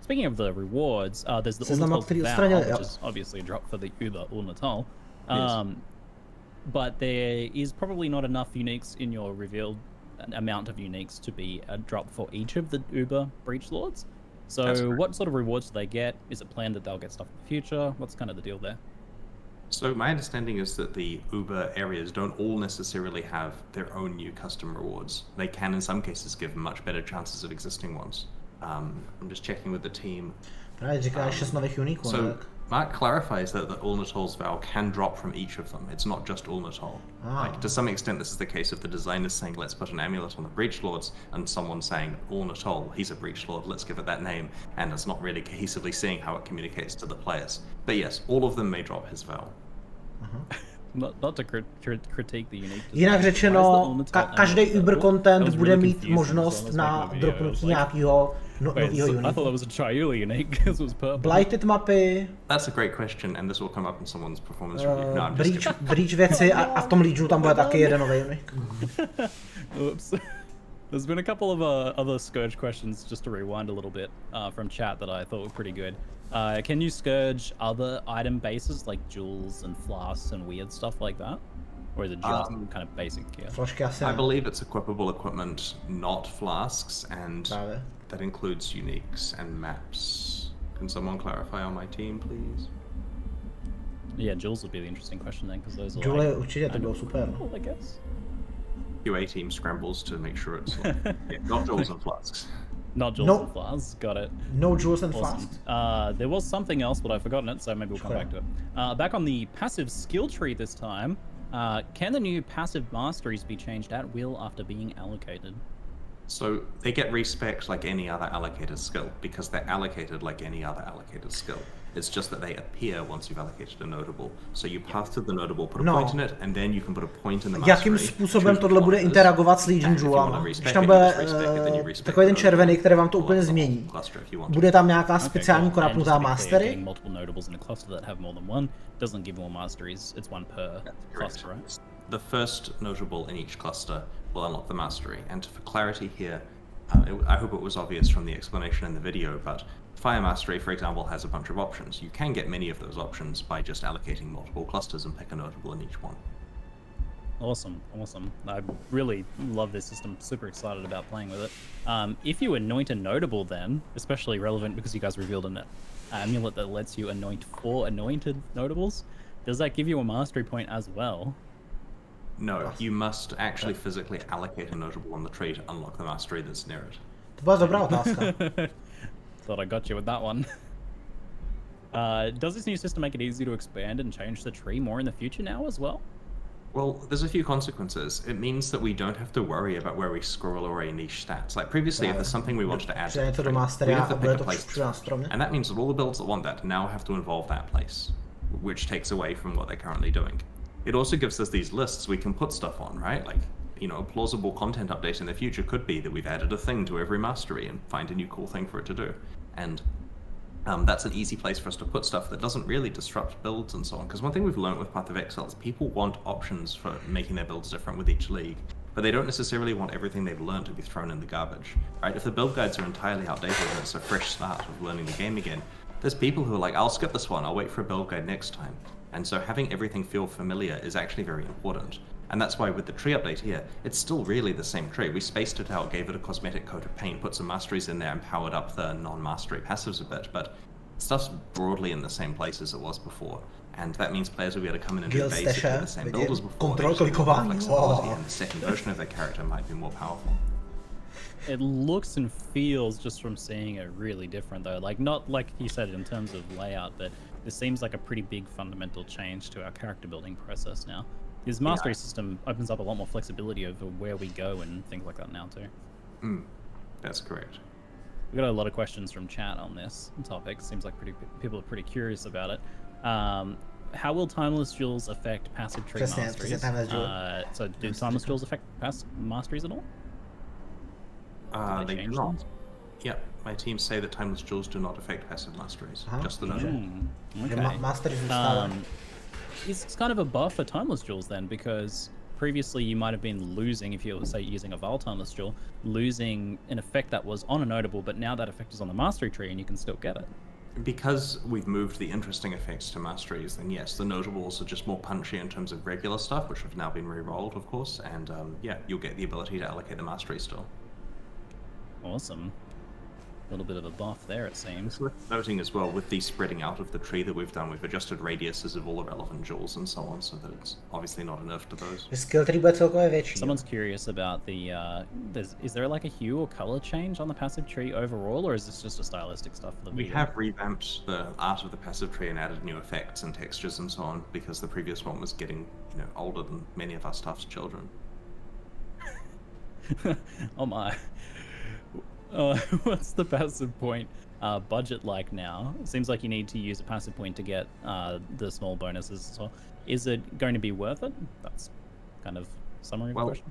Speaking of the rewards, there's the Untitled Chapter, which is obviously a drop for the Uber Ulnatal. But there is probably not enough uniques in your revealed amount of uniques to be a drop for each of the Uber Breach Lords. So what sort of rewards do they get? Is it planned that they'll get stuff in the future? What's kind of the deal there? So my understanding is that the Uber areas don't all necessarily have their own new custom rewards. They can, in some cases, give much better chances of existing ones. I'm just checking with the team. So Mark clarifies that the Ulnatal's vow can drop from each of them. It's not just Ulnatal. Like, to some extent, this is the case of the designers saying, let's put an amulet on the Breach Lords, and someone saying, Ulnatal, he's a Breach Lord, let's give it that name, and it's not really cohesively seeing how it communicates to the players. But yes, all of them may drop his vow. Not to critique the unique. Jinak řečeno, každý Uber content bude mít možnost na dropnutí nějakého nového unique. I thought that was a Triuli unique because it was purple. Blighted mapy. That's a great question, and this will come up in someone's performance review. No, I'm just Breach věci a v tom Ligu tam bude taky jeden nový unique. Oops. There's been a couple of other Scourge questions, just to rewind a little bit, from chat that I thought were pretty good. Can you Scourge other item bases, like jewels and flasks and weird stuff like that? Or is it just kind of basic gear? I believe it's equipable equipment, not flasks, and that includes uniques and maps. Can someone clarify on my team, please? Yeah, jewels would be the interesting question then, because those are Jewel určitě to bylo super. I guess. QA team scrambles to make sure it's not jewels and flasks. Not jewels and flasks, got it. No jewels and flasks. There was something else, but I've forgotten it, so maybe we'll come back to it. Back on the passive skill tree this time, can the new passive masteries be changed at will after being allocated? So they get respect like any other allocated skill, because they're allocated like any other allocated skill. It's just that they appear once you've allocated a notable. So you pass to the notable, put a point in it, and then you can put a point in the mastery. Jakým způsobem tohle bude interagovat s Legion Jewelama? Když tam bude takový ten červený, který vám to úplně změní. Bude tam nějaká speciální konapnutá mastery? The first notable in each cluster will unlock the mastery. And for clarity here, I hope it was obvious from the explanation in the video, but Fire Mastery, for example, has a bunch of options. You can get many of those options by just allocating multiple clusters and pick a notable in each one. Awesome, awesome. I really love this system. Super excited about playing with it. If you anoint a notable then, especially relevant because you guys revealed an amulet that lets you anoint 4 anointed notables, does that give you a mastery point as well? No, you must actually physically allocate a notable on the tree to unlock the mastery that's near it. To byla dobrá otázka. Thought I got you with that one. Does this new system make it easy to expand and change the tree more in the future now as well? Well, there's a few consequences. It means that we don't have to worry about where we scroll away niche stats. Like previously, if there's something we wanted to add to the tree, we have to pick a place. And that means that all the builds that want that now have to involve that place, which takes away from what they're currently doing. It also gives us these lists we can put stuff on, right? Like, you know, a plausible content update in the future could be that we've added a thing to every mastery and find a new cool thing for it to do. And that's an easy place for us to put stuff that doesn't really disrupt builds and so on. Because one thing we've learned with Path of Exile is people want options for making their builds different with each league, but they don't necessarily want everything they've learned to be thrown in the garbage, right? If the build guides are entirely outdated and it's a fresh start of learning the game again, there's people who are like, I'll skip this one, I'll wait for a build guide next time. And so having everything feel familiar is actually very important. And that's why with the tree update here, it's still really the same tree. We spaced it out, gave it a cosmetic coat of paint, put some masteries in there and powered up the non-mastery passives a bit, but stuff's broadly in the same place as it was before. And that means players will be able to come in and do basically the same build as before. Flexibility, and the second version of their character might be more powerful. It looks and feels, just from seeing it, really different though. Like, not like you said in terms of layout, but this seems like a pretty big fundamental change to our character building process now. This mastery system opens up a lot more flexibility over where we go and things like that now too. That's correct. We got a lot of questions from chat on this topic. Seems like people are pretty curious about it. How will Timeless Jewels affect passive tree masteries? So do Timeless Jewels affect masteries at all? They do not. Yep, my teams say that Timeless Jewels do not affect passive masteries, just the notable. Okay. Masteries it's kind of a buff for Timeless Jewels then, because previously you might have been losing, if you were, say, using a Vile Timeless Jewel, losing an effect that was on a notable, but now that effect is on the mastery tree and you can still get it. Because we've moved the interesting effects to masteries, then yes, the notables are just more punchy in terms of regular stuff, which have now been re-rolled, of course, and yeah, you'll get the ability to allocate the mastery still. Awesome. A little bit of a buff there, it seems. It's worth noting as well, with the spreading out of the tree that we've done, we've adjusted radiuses of all the relevant jewels and so on, so that it's obviously not a nerf to those. Skill tree bude celkově větší. Someone's curious about the, is there like a hue or color change on the passive tree overall, or is this just a stylistic stuff for the video? We have revamped the art of the passive tree and added new effects and textures and so on, because the previous one was getting, you know, older than many of our staff's children. Oh my. What's the passive point budget like now? It seems like you need to use a passive point to get the small bonuses as well. Is it going to be worth it? That's kind of summary of the question.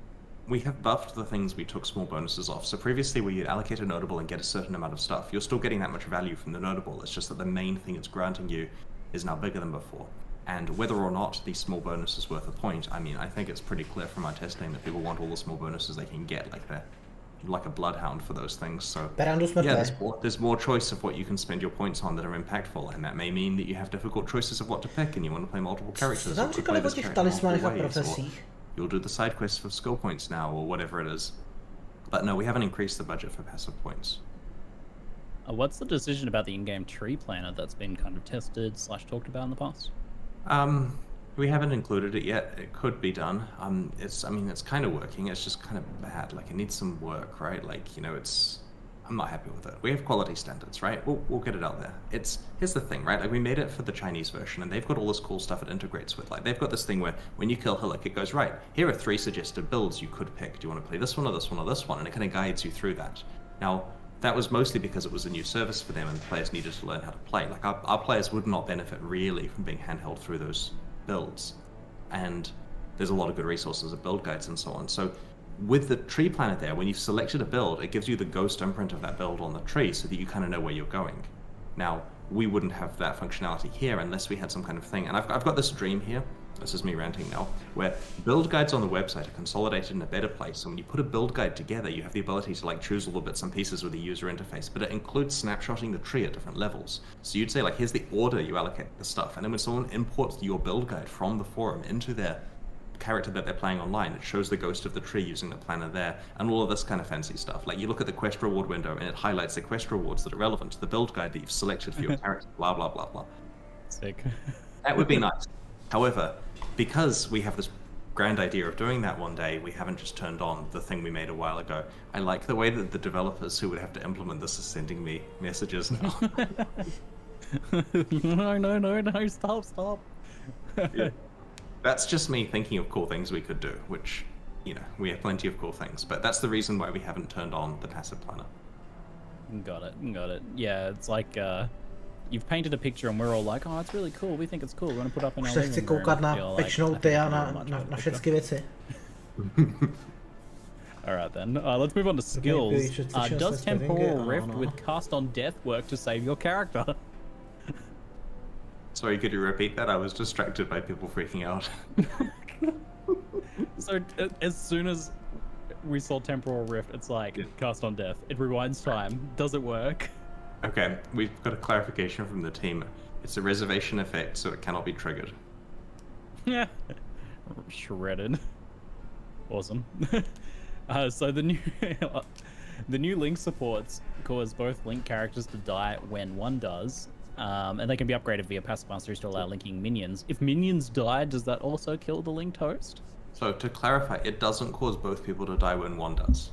We have buffed the things we took small bonuses off. So previously where you'd allocate a notable and get a certain amount of stuff, you're still getting that much value from the notable. It's just that the main thing it's granting you is now bigger than before. And whether or not the small bonus is worth a point, I mean, I think it's pretty clear from our testing that people want all the small bonuses they can get, like they're like a bloodhound for those things. So yeah, there's more choice of what you can spend your points on that are impactful, and that may mean that you have difficult choices of what to pick, and you want to play multiple characters. Co říkali o těch talismanech a profesích? You'll do the side quests for skill points now, or whatever it is. But no, we haven't increased the budget for passive points. What's the decision about the in-game tree planner that's been kind of tested / talked about in the past? We haven't included it yet. It could be done. It's kind of working. It's just kind of bad. Like, it needs some work, right? Like, you know, I'm not happy with it. We have quality standards, right? We'll get it out there. Here's the thing, right? Like, we made it for the Chinese version, and they've got all this cool stuff it integrates with. Like, they've got this thing where when you kill Hillock, it goes, right, here are 3 suggested builds you could pick. Do you want to play this one or this one or this one? And it kind of guides you through that. Now, that was mostly because it was a new service for them and players needed to learn how to play. Like, our players would not benefit really from being handheld through those builds. And there's a lot of good resources of build guides and so on. So with the tree planner there, when you've selected a build, it gives you the ghost imprint of that build on the tree so that you kind of know where you're going. Now, we wouldn't have that functionality here unless we had some kind of thing. And I've got this dream here, this is me ranting now, where build guides on the website are consolidated in a better place. So when you put a build guide together, you have the ability to like choose all the bits and pieces with the user interface, but it includes snapshotting the tree at different levels. So you'd say like, here's the order you allocate the stuff. And then when someone imports your build guide from the forum into their character that they're playing online, it shows the ghost of the tree using the planner there, and all of this kind of fancy stuff. Like, you look at the quest reward window and it highlights the quest rewards that are relevant to the build guide that you've selected for your character, blah, blah, blah, blah. Sick. That would be nice. However, because we have this grand idea of doing that one day, we haven't just turned on the thing we made a while ago. I like the way that the developers who would have to implement this are sending me messages now. No, stop. Yeah. That's just me thinking of cool things we could do, which, you know, we have plenty of cool things, but that's the reason why we haven't turned on the passive planner. Got it. Yeah, it's like, you've painted a picture and we're all like, oh, it's really cool, we think it's cool, we're going to put up in our living room. Chci koukat na pečnouty a na všechny věci. Alright then, let's move on to skills. Does Temporal Rift with Cast on Death work to save your character? Sorry, could you repeat that? I was distracted by people freaking out. So, as soon as we saw Temporal Rift, it's like, Cast on Death. It rewinds time. Does it work? Okay, we've got a clarification from the team. It's a reservation effect, so it cannot be triggered. Yeah. Shredded. Awesome. So the new Link supports cause both Link characters to die when one does. And they can be upgraded via passive masteries to allow linking minions. If minions die, does that also kill the linked host? So to clarify, it doesn't cause both people to die when one does.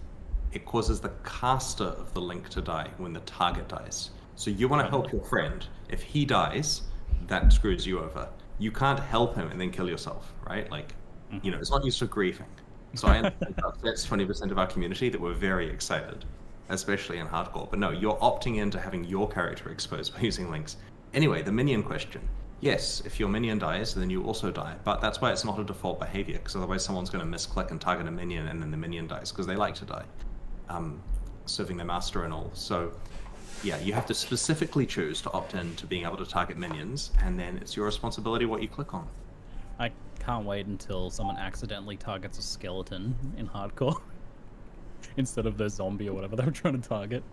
It causes the caster of the link to die when the target dies. So you want to help your friend. If he dies, that screws you over. You can't help him and then kill yourself, right? Like, you know, it's not used for griefing. So I understand that's 20% of our community that were very excited, especially in hardcore. But no, you're opting into having your character exposed by using links. Anyway, the minion question. Yes, if your minion dies, then you also die. But that's why it's not a default behavior, because otherwise someone's going to misclick and target a minion and then the minion dies, because they like to die. Serving their master and all. So yeah, you have to specifically choose to opt in to being able to target minions, and then it's your responsibility what you click on. I can't wait until someone accidentally targets a skeleton in hardcore instead of the zombie or whatever they were trying to target.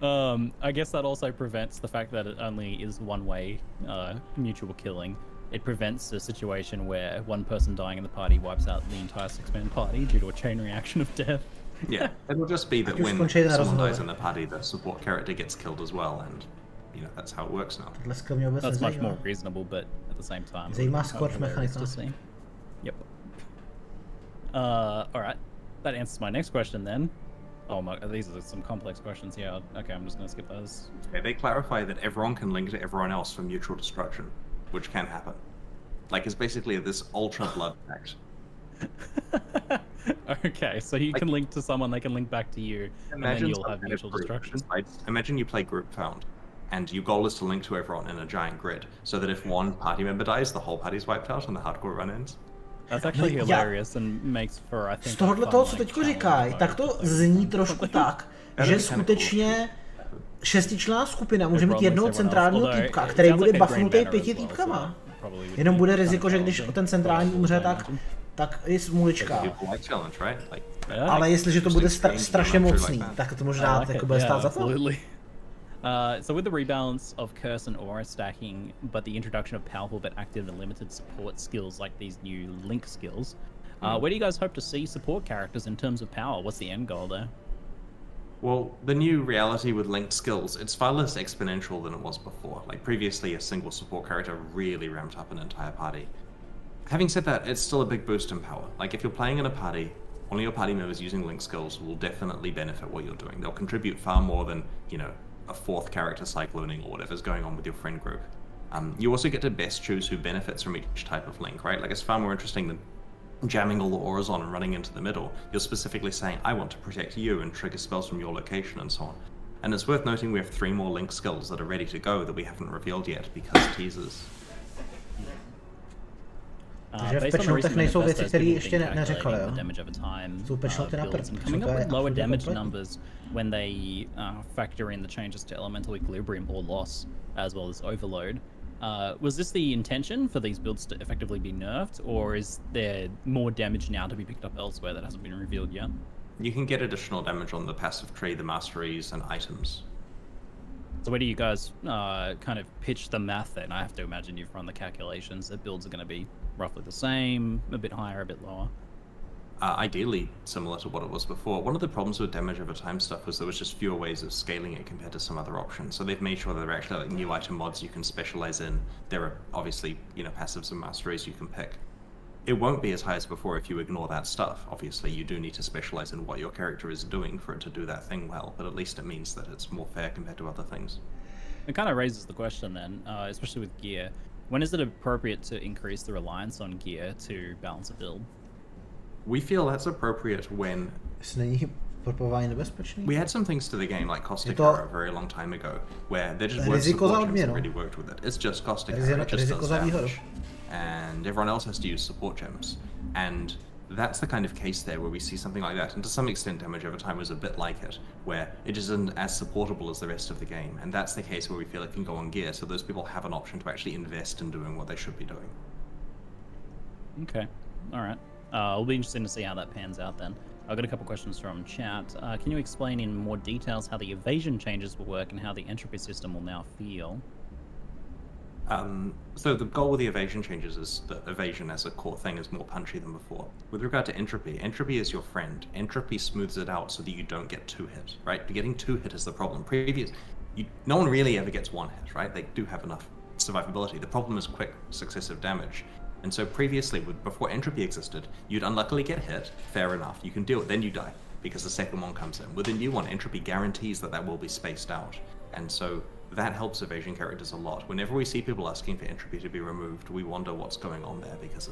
I guess that also prevents the fact that it only is one-way mutual killing. It prevents a situation where one person dying in the party wipes out the entire 6-man party due to a chain reaction of death. Yeah, it'll just be that when someone dies in the party, the support character gets killed as well, and you know that's how it works now. That's much more reasonable, but at the same time, Scourge mechanika. Yep. All right, that answers my next question then. Oh my, these are some complex questions here. Okay, I'm just gonna skip those. Okay, they clarify that everyone can link to everyone else for mutual destruction, which can happen. Like, it's basically this ultra blood pact. Okay, so you can link to someone, they can link back to you, and then you'll have mutual destruction. Imagine you play group found, and your goal is to link to everyone in a giant grid, so that if one party member dies, the whole party's wiped out and the hardcore run ends. That's actually hilarious and makes for, I think, z tohohle toho, co teďko říkají, tak to zní trošku tak, že skutečně šestičlenná skupina může mít jednoho centrálního týpka, který bude buffnutý 5 týpkama. Jenom bude riziko, že když ten centrální umře, tak tak je smulička. Ale jestliže to bude strašně mocný, tak to možná jako bude stát za to. So with the rebalance of curse and aura stacking, but the introduction of powerful but active and limited support skills like these new link skills, where do you guys hope to see support characters in terms of power? What's the end goal there? Well, the new reality with linked skills, it's far less exponential than it was before. Like previously, a single support character really ramped up an entire party. Having said that, it's still a big boost in power. Like if you're playing in a party, one of your party members using link skills will definitely benefit what you're doing. They'll contribute far more than, you know, a fourth character cycloning or whatever's going on with your friend group. You also get to best choose who benefits from each type of link, right? Like it's far more interesting than jamming all the auras on and running into the middle. You're specifically saying, I want to protect you and trigger spells from your location and so on. And it's worth noting we have 3 more link skills that are ready to go that we haven't revealed yet because teasers. Takže v patchnotech nejsou věci, které ještě neřekl, jo? Jsou patchnoty na coming up with lower damage numbers when they factor in the changes to elemental equilibrium or loss, as well as overload. Was this the intention for these builds to effectively be nerfed, or is there more damage now to be picked up elsewhere that hasn't been revealed yet? You can get additional damage on the passive tree, the masteries, and items. So where do you guys kind of pitch the math then? I have to imagine you've run the calculations that builds are going to be roughly the same, a bit higher, a bit lower. Ideally similar to what it was before. One of the problems with damage over time stuff was there was just fewer ways of scaling it compared to some other options. So they've made sure that there are actually like new item mods you can specialize in. There are obviously, you know, passives and masteries you can pick. It won't be as high as before if you ignore that stuff. Obviously, you do need to specialize in what your character is doing for it to do that thing well, but at least it means that it's more fair compared to other things. It kind of raises the question then, especially with gear. When is it appropriate to increase the reliance on gear to balance a build? We feel that's appropriate when we had some things to the game like Caustic Arrow a very long time ago where there just weren't support gems that really worked with it. It's just Caustic Arrow, it just does damage. And everyone else has to use support gems. And that's the kind of case there where we see something like that. And to some extent damage over time was a bit like it, where it just isn't as supportable as the rest of the game. And that's the case where we feel it can go on gear, so those people have an option to actually invest in doing what they should be doing. Okay, alright. It'll be interesting to see how that pans out then. I've got a couple questions from chat. Can you explain in more details how the evasion changes will work and how the entropy system will now feel? So the goal with the evasion changes is that evasion as a core thing is more punchy than before. With regard to entropy, entropy is your friend. Entropy smooths it out so that you don't get 2 hit, right? But getting 2 hit is the problem. No one really ever gets 1 hit, right? They do have enough survivability. The problem is quick, successive damage. And so previously, before entropy existed, you'd unluckily get hit, fair enough, you can deal it, then you die, because the second one comes in. With the new one, entropy guarantees that will be spaced out. And so that helps evasion characters a lot. Whenever we see people asking for entropy to be removed, we wonder what's going on there, because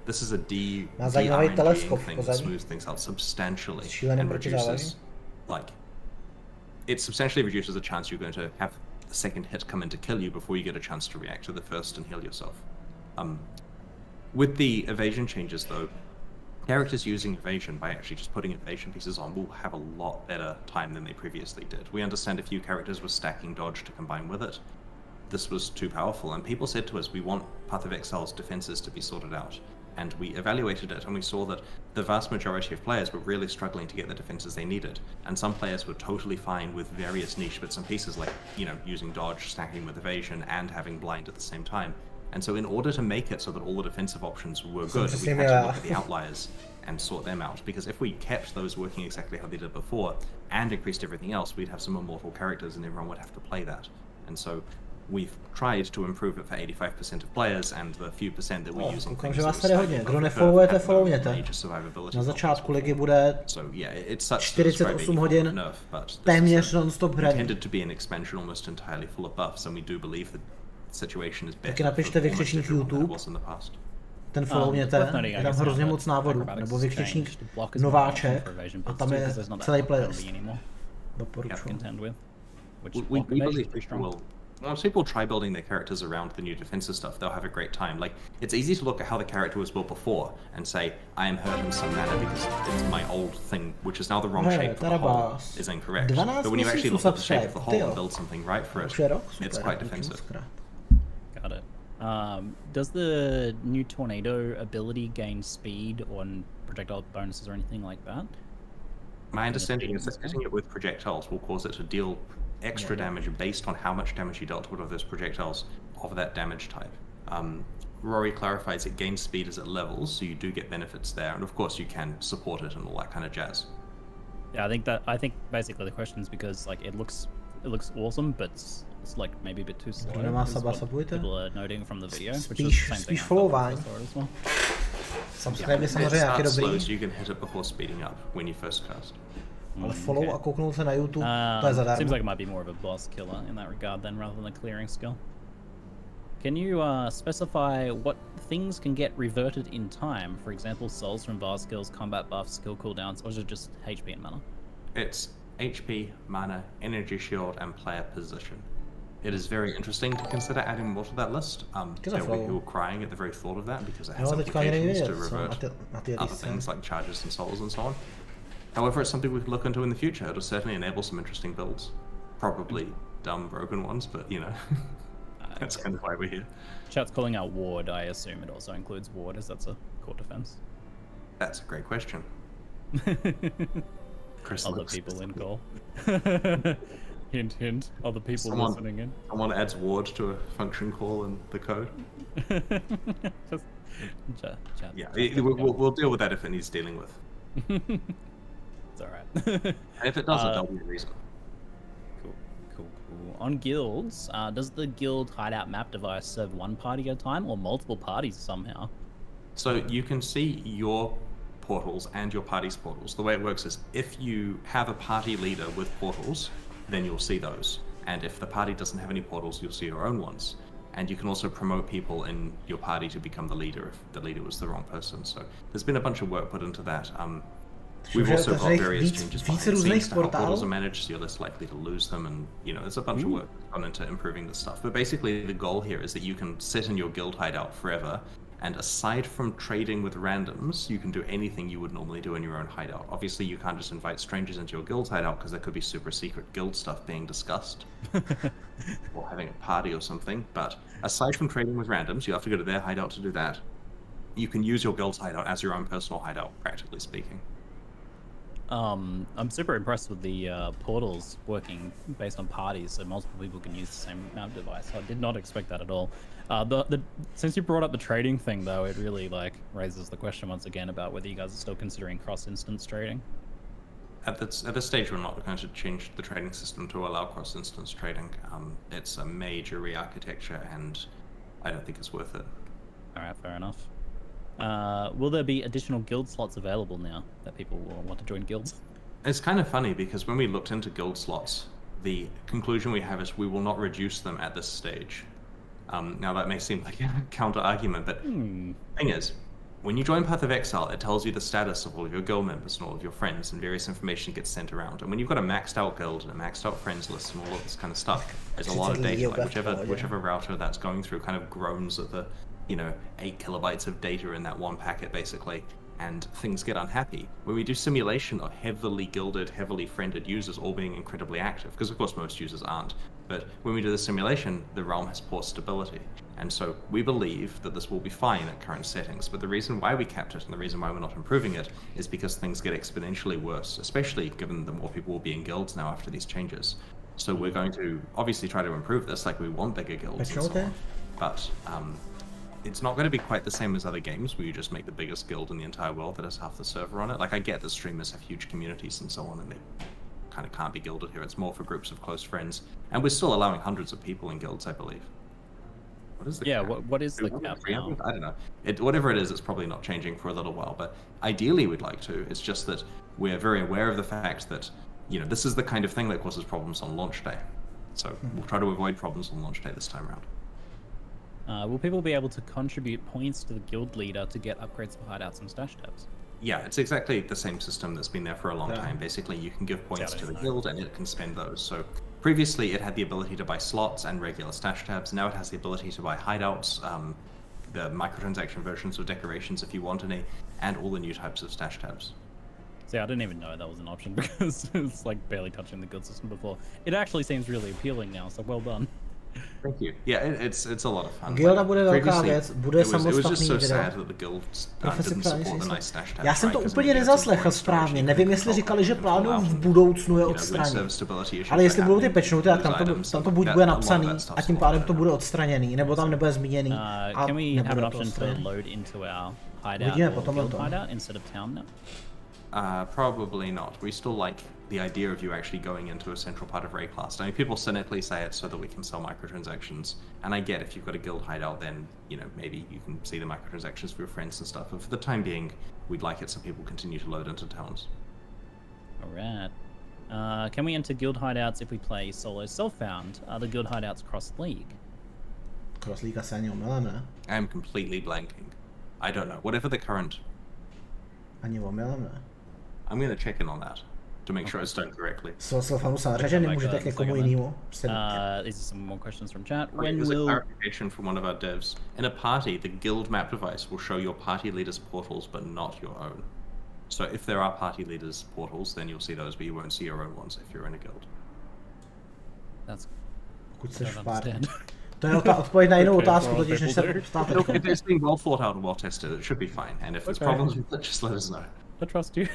this is a de-RNGing thing that smooths things out substantially and reduces, it substantially reduces the chance you're going to have the second hit come in to kill you before you get a chance to react to the first and heal yourself. With the evasion changes though, characters using evasion by actually just putting evasion pieces on will have a lot better time than they previously did. We understand a few characters were stacking dodge to combine with it. This was too powerful, and people said to us, we want Path of Exile's defenses to be sorted out. And we evaluated it, and we saw that the vast majority of players were really struggling to get the defenses they needed. And some players were totally fine with various niche bits and pieces, like, you know, using dodge, stacking with evasion, and having blind at the same time. And so in order to make it so that all the defensive options were good, we had to look at the outliers and sort them out. Because if we kept those working exactly how they did before and increased everything else, we'd have some immortal characters and everyone would have to play that. And so we've tried to improve it for 85% of players, and the few percent that we're using things vás tady hodně. Kdo nefollowujete, followněte. Na začátku ligy bude 48 hodin téměř non-stop hraní. Taky napište vykřičník YouTube, ten followněte, je tam hrozně moc návodů, nebo vykřičník nováček a tam je celý playlist. Doporučuji. Once people try building their characters around the new defensive stuff, they'll have a great time. Like, it's easy to look at how the character was built before and say, I am hurt in some manner because it's my old thing, which is now the wrong shape for the whole, is incorrect. But when you actually look at the shape of the whole and build something right for it, it's quite defensive. Got it. Does the new tornado ability gain speed on projectile bonuses or anything like that? My understanding is that hitting it with projectiles will cause it to deal extra damage based on how much damage you dealt with those projectiles of that damage type. Rory clarifies it gains speed as it levels, so you do get benefits there, and of course you can support it and all that kind of jazz. Yeah, I think basically the question is because like it looks awesome, but it's like maybe a bit too slow. People are noting from the video, which is the same thing as well. Subscribe samozřejmě jak je dobrý. So you can hit it before speeding up when you first cast. Ale follow a kouknout se na YouTube, to je zadarmo. Seems like it might be more of a boss killer in that regard then, rather than a clearing skill. Can you specify what things can get reverted in time? For example, souls from bar skills, combat buffs, skill cooldowns, or is it just HP and mana? It's HP, mana, energy shield, and player position. It is very interesting to consider adding more to that list. There were people crying at the very thought of that because it has implications to revert other things like charges and souls and so on. However, it's something we can look into in the future. It'll certainly enable some interesting builds. Probably dumb, broken ones, but you know, that's kind of why we're here. Chat's calling out ward. I assume it also includes ward, as that's a core defense. That's a great question. Chris other people in goal. Hint, hint. Other people listening in. Someone adds ward to a function call in the code. Chat, yeah, we'll deal with that if it needs dealing with. It's alright. If it doesn't, there'll be a reason. Cool. On guilds, does the guild hideout map device serve one party at a time or multiple parties somehow? So you can see your portals and your party's portals. The way it works is if you have a party leader with portals, then you'll see those. And if the party doesn't have any portals, you'll see your own ones. And you can also promote people in your party to become the leader if the leader was the wrong person. So there's been a bunch of work put into that. We've also got various changes behind the scenes to how portals are managed, so you're less likely to lose them, and you know, there's a bunch of work gone into improving this stuff. But basically the goal here is that you can sit in your guild hideout forever, and aside from trading with randoms, you can do anything you would normally do in your own hideout. Obviously, you can't just invite strangers into your guild hideout because there could be super secret guild stuff being discussed. Or having a party or something. But aside from trading with randoms, you have to go to their hideout to do that. You can use your guild's hideout as your own personal hideout, practically speaking. I'm super impressed with the portals working based on parties, so multiple people can use the same map device. I did not expect that at all. Since you brought up the trading thing, though, it really like raises the question once again about whether you guys are still considering cross-instance trading. At this stage, we're not going to change the trading system to allow cross-instance trading. It's a major re-architecture, and I don't think it's worth it. All right, fair enough. Will there be additional guild slots available now that people will want to join guilds? It's kind of funny because when we looked into guild slots, the conclusion we have is we will not reduce them at this stage. Now that may seem like a counter argument, but the thing is, when you join Path of Exile, it tells you the status of all of your guild members and all of your friends, and various information gets sent around. And when you've got a maxed out guild and a maxed out friends list and all of this kind of stuff, there's a lot of data. Like whichever router that's going through kind of groans at the 8 kilobytes of data in that one packet, basically, and things get unhappy. When we do simulation of heavily guilded, heavily friended users all being incredibly active, because of course most users aren't, but when we do the simulation, the realm has poor stability. And so we believe that this will be fine at current settings, but the reason why we kept it and the reason why we're not improving it is because things get exponentially worse, especially given the more people will be in guilds now after these changes. So we're going to obviously try to improve this, like we want bigger guilds and so on, but it's not going to be quite the same as other games where you just make the biggest guild in the entire world that has half the server on it. Like, I get that streamers have huge communities and so on, and they kind of can't be guilded here. It's more for groups of close friends, and we're still allowing hundreds of people in guilds, I believe. What is the cap? What is the cap now? I don't know. Whatever it is, it's probably not changing for a little while, but ideally we'd like to. It's just that we're very aware of the fact that, this is the kind of thing that causes problems on launch day. So we'll try to avoid problems on launch day this time around. Will people be able to contribute points to the guild leader to get upgrades for hideouts and stash tabs? Yeah, it's exactly the same system that's been there for a long time. Basically, you can give points to the guild and it can spend those. So previously it had the ability to buy slots and regular stash tabs. Now it has the ability to buy hideouts, the microtransaction versions of decorations if you want any, and all the new types of stash tabs. See, I didn't even know that was an option because it's like barely touching the guild system before. It actually seems really appealing now, so well done. Thank you. Yeah, it's a lot of fun. Guilda bude velká věc, bude samostatný video. Já jsem to úplně nezaslechl správně, nevím, jestli říkali, že plánují v budoucnu je odstranit. Ale jestli budou ty patchnoty, tak tam to buď bude napsaný a tím pádem to bude odstraněný, nebo tam nebude zmíněný a nebude to odstraněný. Vidíme potom to. Probably not. We still like the idea of you actually going into a central part of Rayclast. I mean, people cynically say it so that we can sell microtransactions. And I get if you've got a guild hideout, then, you know, maybe you can see the microtransactions for your friends and stuff. But for the time being, we'd like it so people continue to load into towns. Alright. Can we enter guild hideouts if we play solo self-found? Are the guild hideouts cross-league? Cross-league asi ani omylem, ne? I'm completely blanking. I don't know. Whatever the current... Ani omylem, ne? I'm going to check in on that to make sure it's done correctly. Self-found samozřejmě, že nemůžete k někomu jinému. These are some more questions from chat. When will... a clarification from one of our devs. In a party, the guild map device will show your party leader's portals, but not your own. So if there are party leaders' portals, then you'll see those, but you won't see your own ones if you're in a guild. That's... Pokud seš v party. To je odpověď na jinou otázku, totiž než se ptáte. If it's being well thought out and well tested, it should be fine. And if there's problems with it, just let us know. I trust you.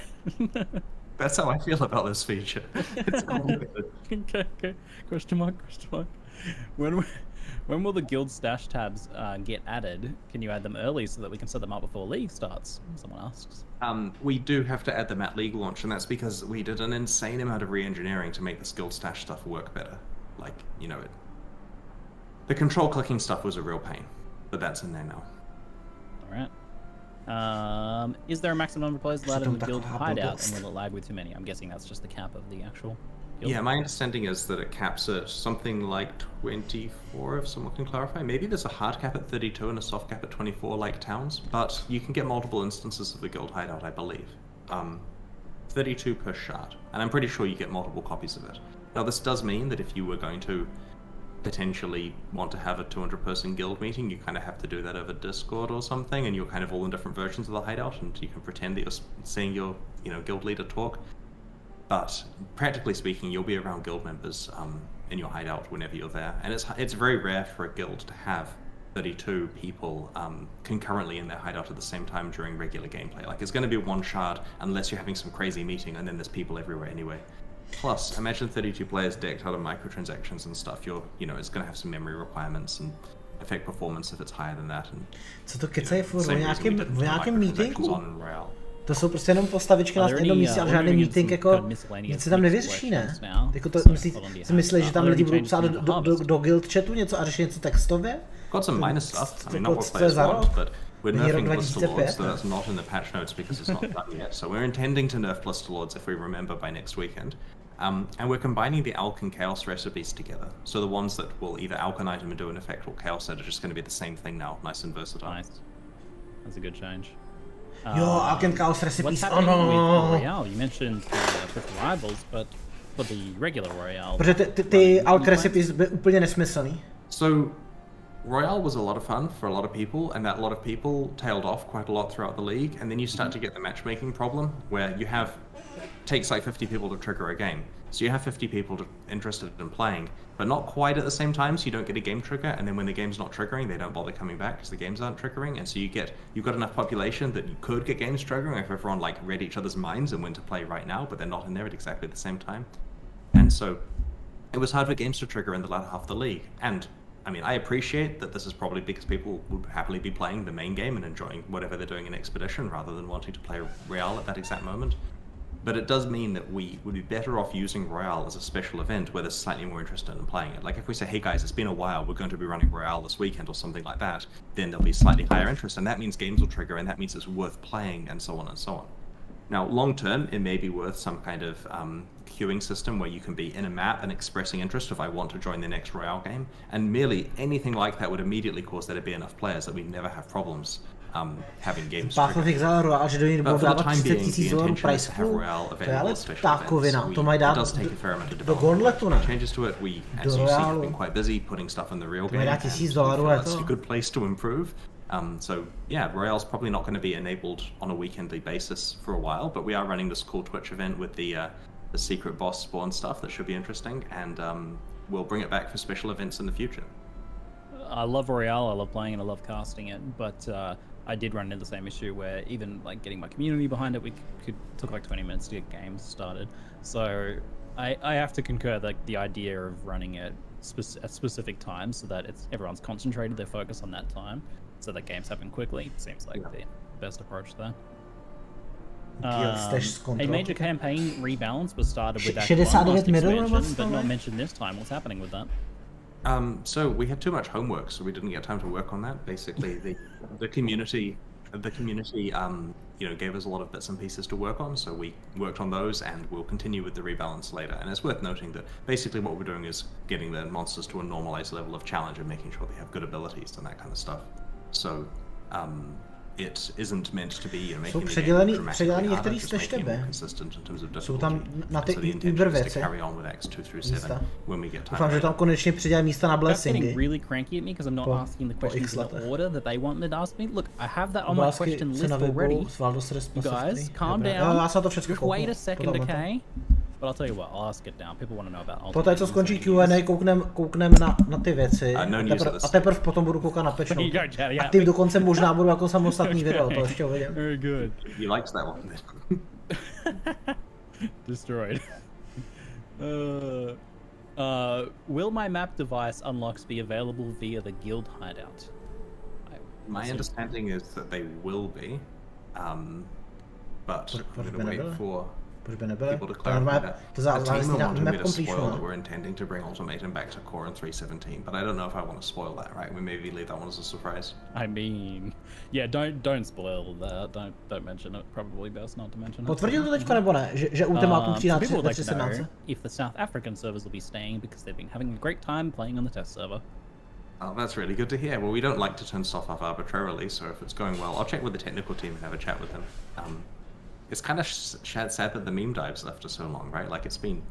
That's how I feel about this feature. It's complicated. Okay. Question mark. When will the guild stash tabs get added? Can you add them early so that we can set them up before League starts? Someone asks. We do have to add them at League launch, and that's because we did an insane amount of re-engineering to make this guild stash stuff work better. Like, you know, the control clicking stuff was a real pain, but that's in there now. Alright. Is there a maximum number of players allowed in the guild hideout, and will it lag with too many? I'm guessing that's just the cap of the actual guild. Yeah, my understanding is that it caps at something like 24, if someone can clarify. Maybe there's a hard cap at 32 and a soft cap at 24 like towns, but you can get multiple instances of the guild hideout, I believe. 32 per shard, and I'm pretty sure you get multiple copies of it. Now this does mean that if you were going to potentially want to have a 200-person guild meeting, you kind of have to do that over Discord or something, and you're kind of all in different versions of the hideout, and you can pretend that you're seeing your, you know, guild leader talk. But practically speaking, you'll be around guild members in your hideout whenever you're there, and it's very rare for a guild to have 32 people concurrently in their hideout at the same time during regular gameplay. Like, it's going to be one shard unless you're having some crazy meeting, and then there's people everywhere anyway. Plus, imagine 32 players decked out of microtransactions and stuff. You know, it's going to have some memory requirements and affect performance if it's higher than that. And, co to kecají furt v nějakém meetingu? To jsou prostě jenom postavičky na jednom místě, ale žádný meeting, jako nic se tam nevyřeší, ne? Jako to si myslíš, že tam lidi budou psát do guild chatu něco a řešit něco textově? Got some minor stuff. I mean, not what players want, but we're nerfing Blister Lords, so that's not in the patch notes because it's not done yet. So we're intending to nerf Blister Lords if we remember by next weekend. And we're combining the Alch and Chaos recipes together. So the ones that will either Alch an item and do an effect or Chaos set are just going to be the same thing now, nice and versatile. Nice. That's a good change. Yo, Alch and Chaos recipes. What's happening with Royale? You mentioned the rivals, but for the regular Royale... Protože ty Alch recipes byly úplně nesmyslný. So, Royale was a lot of fun for a lot of people, and that lot of people tailed off quite a lot throughout the league, and then you start to get the matchmaking problem, where you have... takes like 50 people to trigger a game. So you have 50 people interested in playing, but not quite at the same time, so you don't get a game trigger, and then when the game's not triggering, they don't bother coming back because the games aren't triggering, and so you've got enough population that you could get games triggering if everyone like read each other's minds and when to play right now, but they're not in there at exactly the same time. And so it was hard for games to trigger in the latter half of the league, and I mean, I appreciate that this is probably because people would happily be playing the main game and enjoying whatever they're doing in Expedition rather than wanting to play Royale at that exact moment. But it does mean that we would be better off using Royale as a special event where they're slightly more interested in playing it. Like if we say, hey guys, it's been a while, we're going to be running Royale this weekend or something like that, then there'll be slightly higher interest, and that means games will trigger, and that means it's worth playing, and so on and so on. Now, long term, it may be worth some kind of queuing system where you can be in a map and expressing interest if I want to join the next Royale game, and merely anything like that would immediately cause there to be enough players that we never have problems having games. Path of Exile Royale, že do ní budou dávat 30 000 $, price pool, to je ale ptákovina, to mají dát do Gauntletu, ne? Changes to it, we, as you see, have been quite busy putting stuff in the real game, and that's a good place to improve. So yeah, Royale's probably not going to be enabled on a weekendly basis for a while, but we are running this cool Twitch event with the secret boss spawn stuff that should be interesting, and we'll bring it back for special events in the future. I love Royale, I love playing it, I love casting it, but I did run into the same issue where even like getting my community behind it, took like 20 minutes to get games started. So I have to concur that the idea of running it at specific times so that everyone's concentrated their focus on that time, so that games happen quickly, seems like the best approach there. A major campaign rebalance was started with Act 1 last expansion, but not mentioned this time. What's happening with that? So we had too much homework, so we didn't get time to work on that. Basically, the community, you know, gave us a lot of bits and pieces to work on, so we worked on those, and we'll continue with the rebalance later. And it's worth noting that basically what we're doing is getting the monsters to a normalized level of challenge and making sure they have good abilities and that kind of stuff. So it isn't meant to be, you know, making the game dramatically harder, just making it more consistent in terms of difficulty. Jsou tam na ty Uber věci. Doufám, že tam konečně přidělají místa na blessingy. Getting really cranky at me because I'm not asking the questions in the order that they wanted to ask me. Look, I have that on my question list already. You guys, calm down. Just wait a second, okay? But I'll tell you what, I'll ask it down. People want to know about Ultimate. Poté, co skončí Q&A, kouknem na ty věci a teprve potom budu koukat na patchnote. A ty dokonce možná budu jako samostatný video, to ještě uvidím. Very good. You liked that one. Destroyed. Will my map device unlocks be available via the guild hideout? My understanding is that they will be, but I'm going to wait for people to clarify that. The team wanted me to spoil that we're intending to bring Ultimatum back to core in 3.17, but I don't know if I want to spoil that, right? We maybe leave that one as a surprise. I mean, yeah, don't spoil that. Don't mention it. Probably best not to mention it. Potvrdil to teďka nebo ne, že ultimátum přijde na 3.17? If the South African servers will be staying because they've been having a great time playing on the test server. Oh, that's really good to hear. Well, we don't like to turn stuff off arbitrarily, so if it's going well, I'll check with the technical team and have a chat with them. It's kind of sad that the meme dives left us so long, right? Like it's been,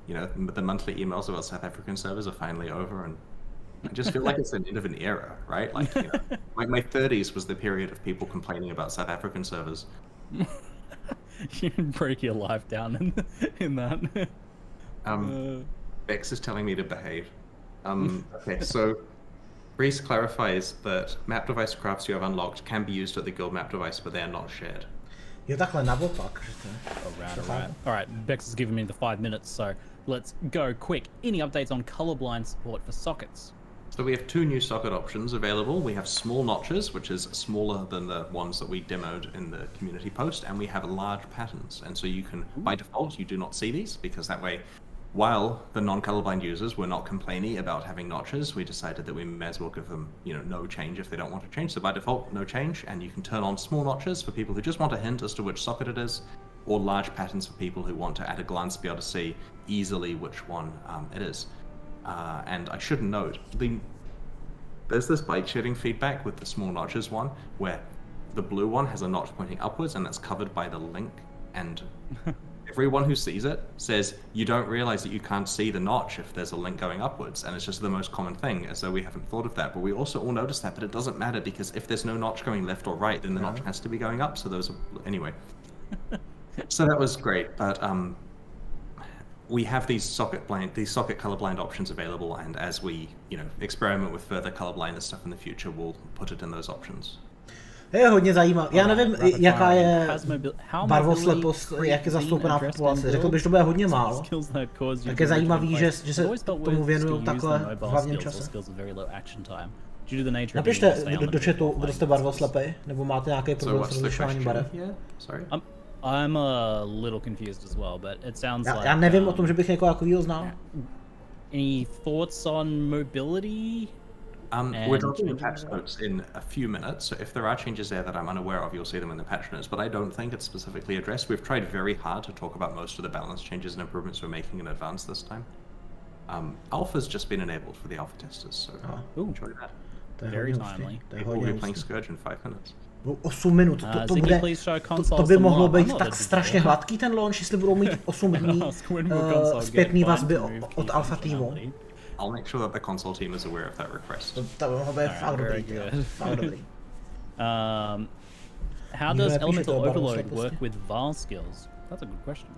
you know, the monthly emails about South African servers are finally over, and I just feel like it's the end of an era, right? Like, you know, like my 30s was the period of people complaining about South African servers. You break your life down in that. Bex is telling me to behave. Okay, so Reese clarifies that map device crafts you have unlocked can be used at the guild map device, but they are not shared. Jo, takhle naopak. Alright, Bex has given me the 5 minutes, so let's go quick. Any updates on colorblind support for sockets? So we have two new socket options available. We have small notches, which is smaller than the ones that we demoed in the community post, and we have large patterns. And so you can, by default, you do not see these, because that way, while the non-colorblind users were not complaining about having notches, we decided that we may as well give them, you know, no change if they don't want to change. So by default, no change, and you can turn on small notches for people who just want a hint as to which socket it is, or large patterns for people who want to, at a glance, be able to see easily which one it is. And I should note, there's this bike sharing feedback with the small notches one, where the blue one has a notch pointing upwards, and that's covered by the link, and everyone who sees it says you don't realize that you can't see the notch if there's a link going upwards, and it's just the most common thing, as though we haven't thought of that. But we also all notice that, but it doesn't matter, because if there's no notch going left or right, then the notch has to be going up. So those are, anyway. So that was great, but we have these socket colorblind options available, and as we, you know, experiment with further colorblindness stuff in the future, we'll put it in those options. Je hodně zajímavé. Já nevím, jaká je barvoslepost, jak je zastoupená v populaci. Řekl bych, že to bude hodně málo. Tak je zajímavý, že se tomu věnují takhle v hlavním čase. Napište do chatu, kdo jste barvoslepej, nebo máte nějaký problém s rozlišováním barev. I'm a little confused as well, but it sounds like... Já nevím o tom, že bych někoho takovýho znal. Any thoughts on mobility? We're dropping the patch notes in a few minutes, so if there are changes there that I'm unaware of, you'll see them in the patch notes, but I don't think it's specifically addressed. We've tried very hard to talk about most of the balance changes and improvements we're making in advance this time. Alpha's just been enabled for the alpha testers, so enjoy that. Very timely. People will be playing Scourge in 5 minutes. 8 minut, to by mohlo být tak strašně hladký ten launch, jestli budou mít 8 dní zpětný vazby od alfa týmu. I'll make sure that the console team is aware of that request. To by mohlo být fakt dobrý. How does Elemental Overload work with VAR skills? That's a good question.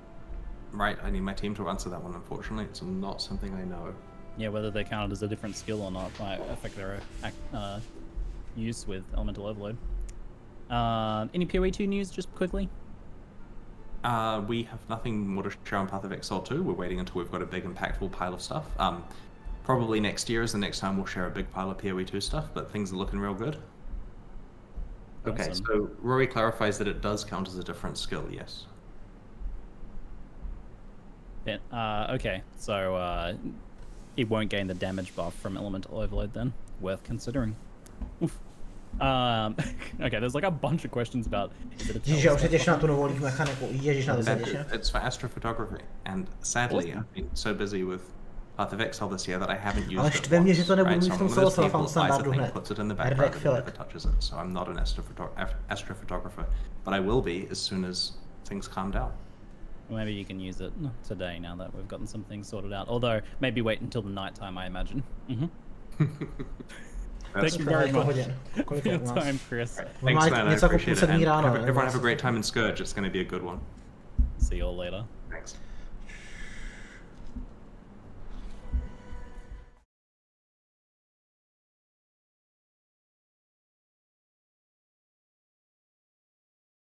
Right, I need my team to answer that one, unfortunately. It's not something I know. yeah, whether they're counted as a different skill or not might affect their use with Elemental Overload. Any PoE 2 news, just quickly? We have nothing more to share on Path of Exile 2. We're waiting until we've got a big, impactful pile of stuff. Probably next year is the next time we'll share a big pile of PoE 2 stuff, but things are looking real good. Okay, awesome. So Rory clarifies that it does count as a different skill, yes. Yeah, okay, so it won't gain the damage buff from Elemental Overload then. Worth considering. Oof. Okay, there's like a bunch of questions about... It's for astrophotography, and sadly I've been so busy with Path of Exile this year that I haven't used it once, right? So I'm one of those people that buys the thing, puts it in the background and never touches it, so I'm not an astrophotographer, but I will be as soon as things calm down. Maybe you can use it today now that we've gotten some things sorted out, although maybe wait until the night time, I imagine. Thank you very much for your time, Chris. Thanks, man, I appreciate it. And everyone have a great time in Scourge. It's going to be a good one. See you all later. Thanks.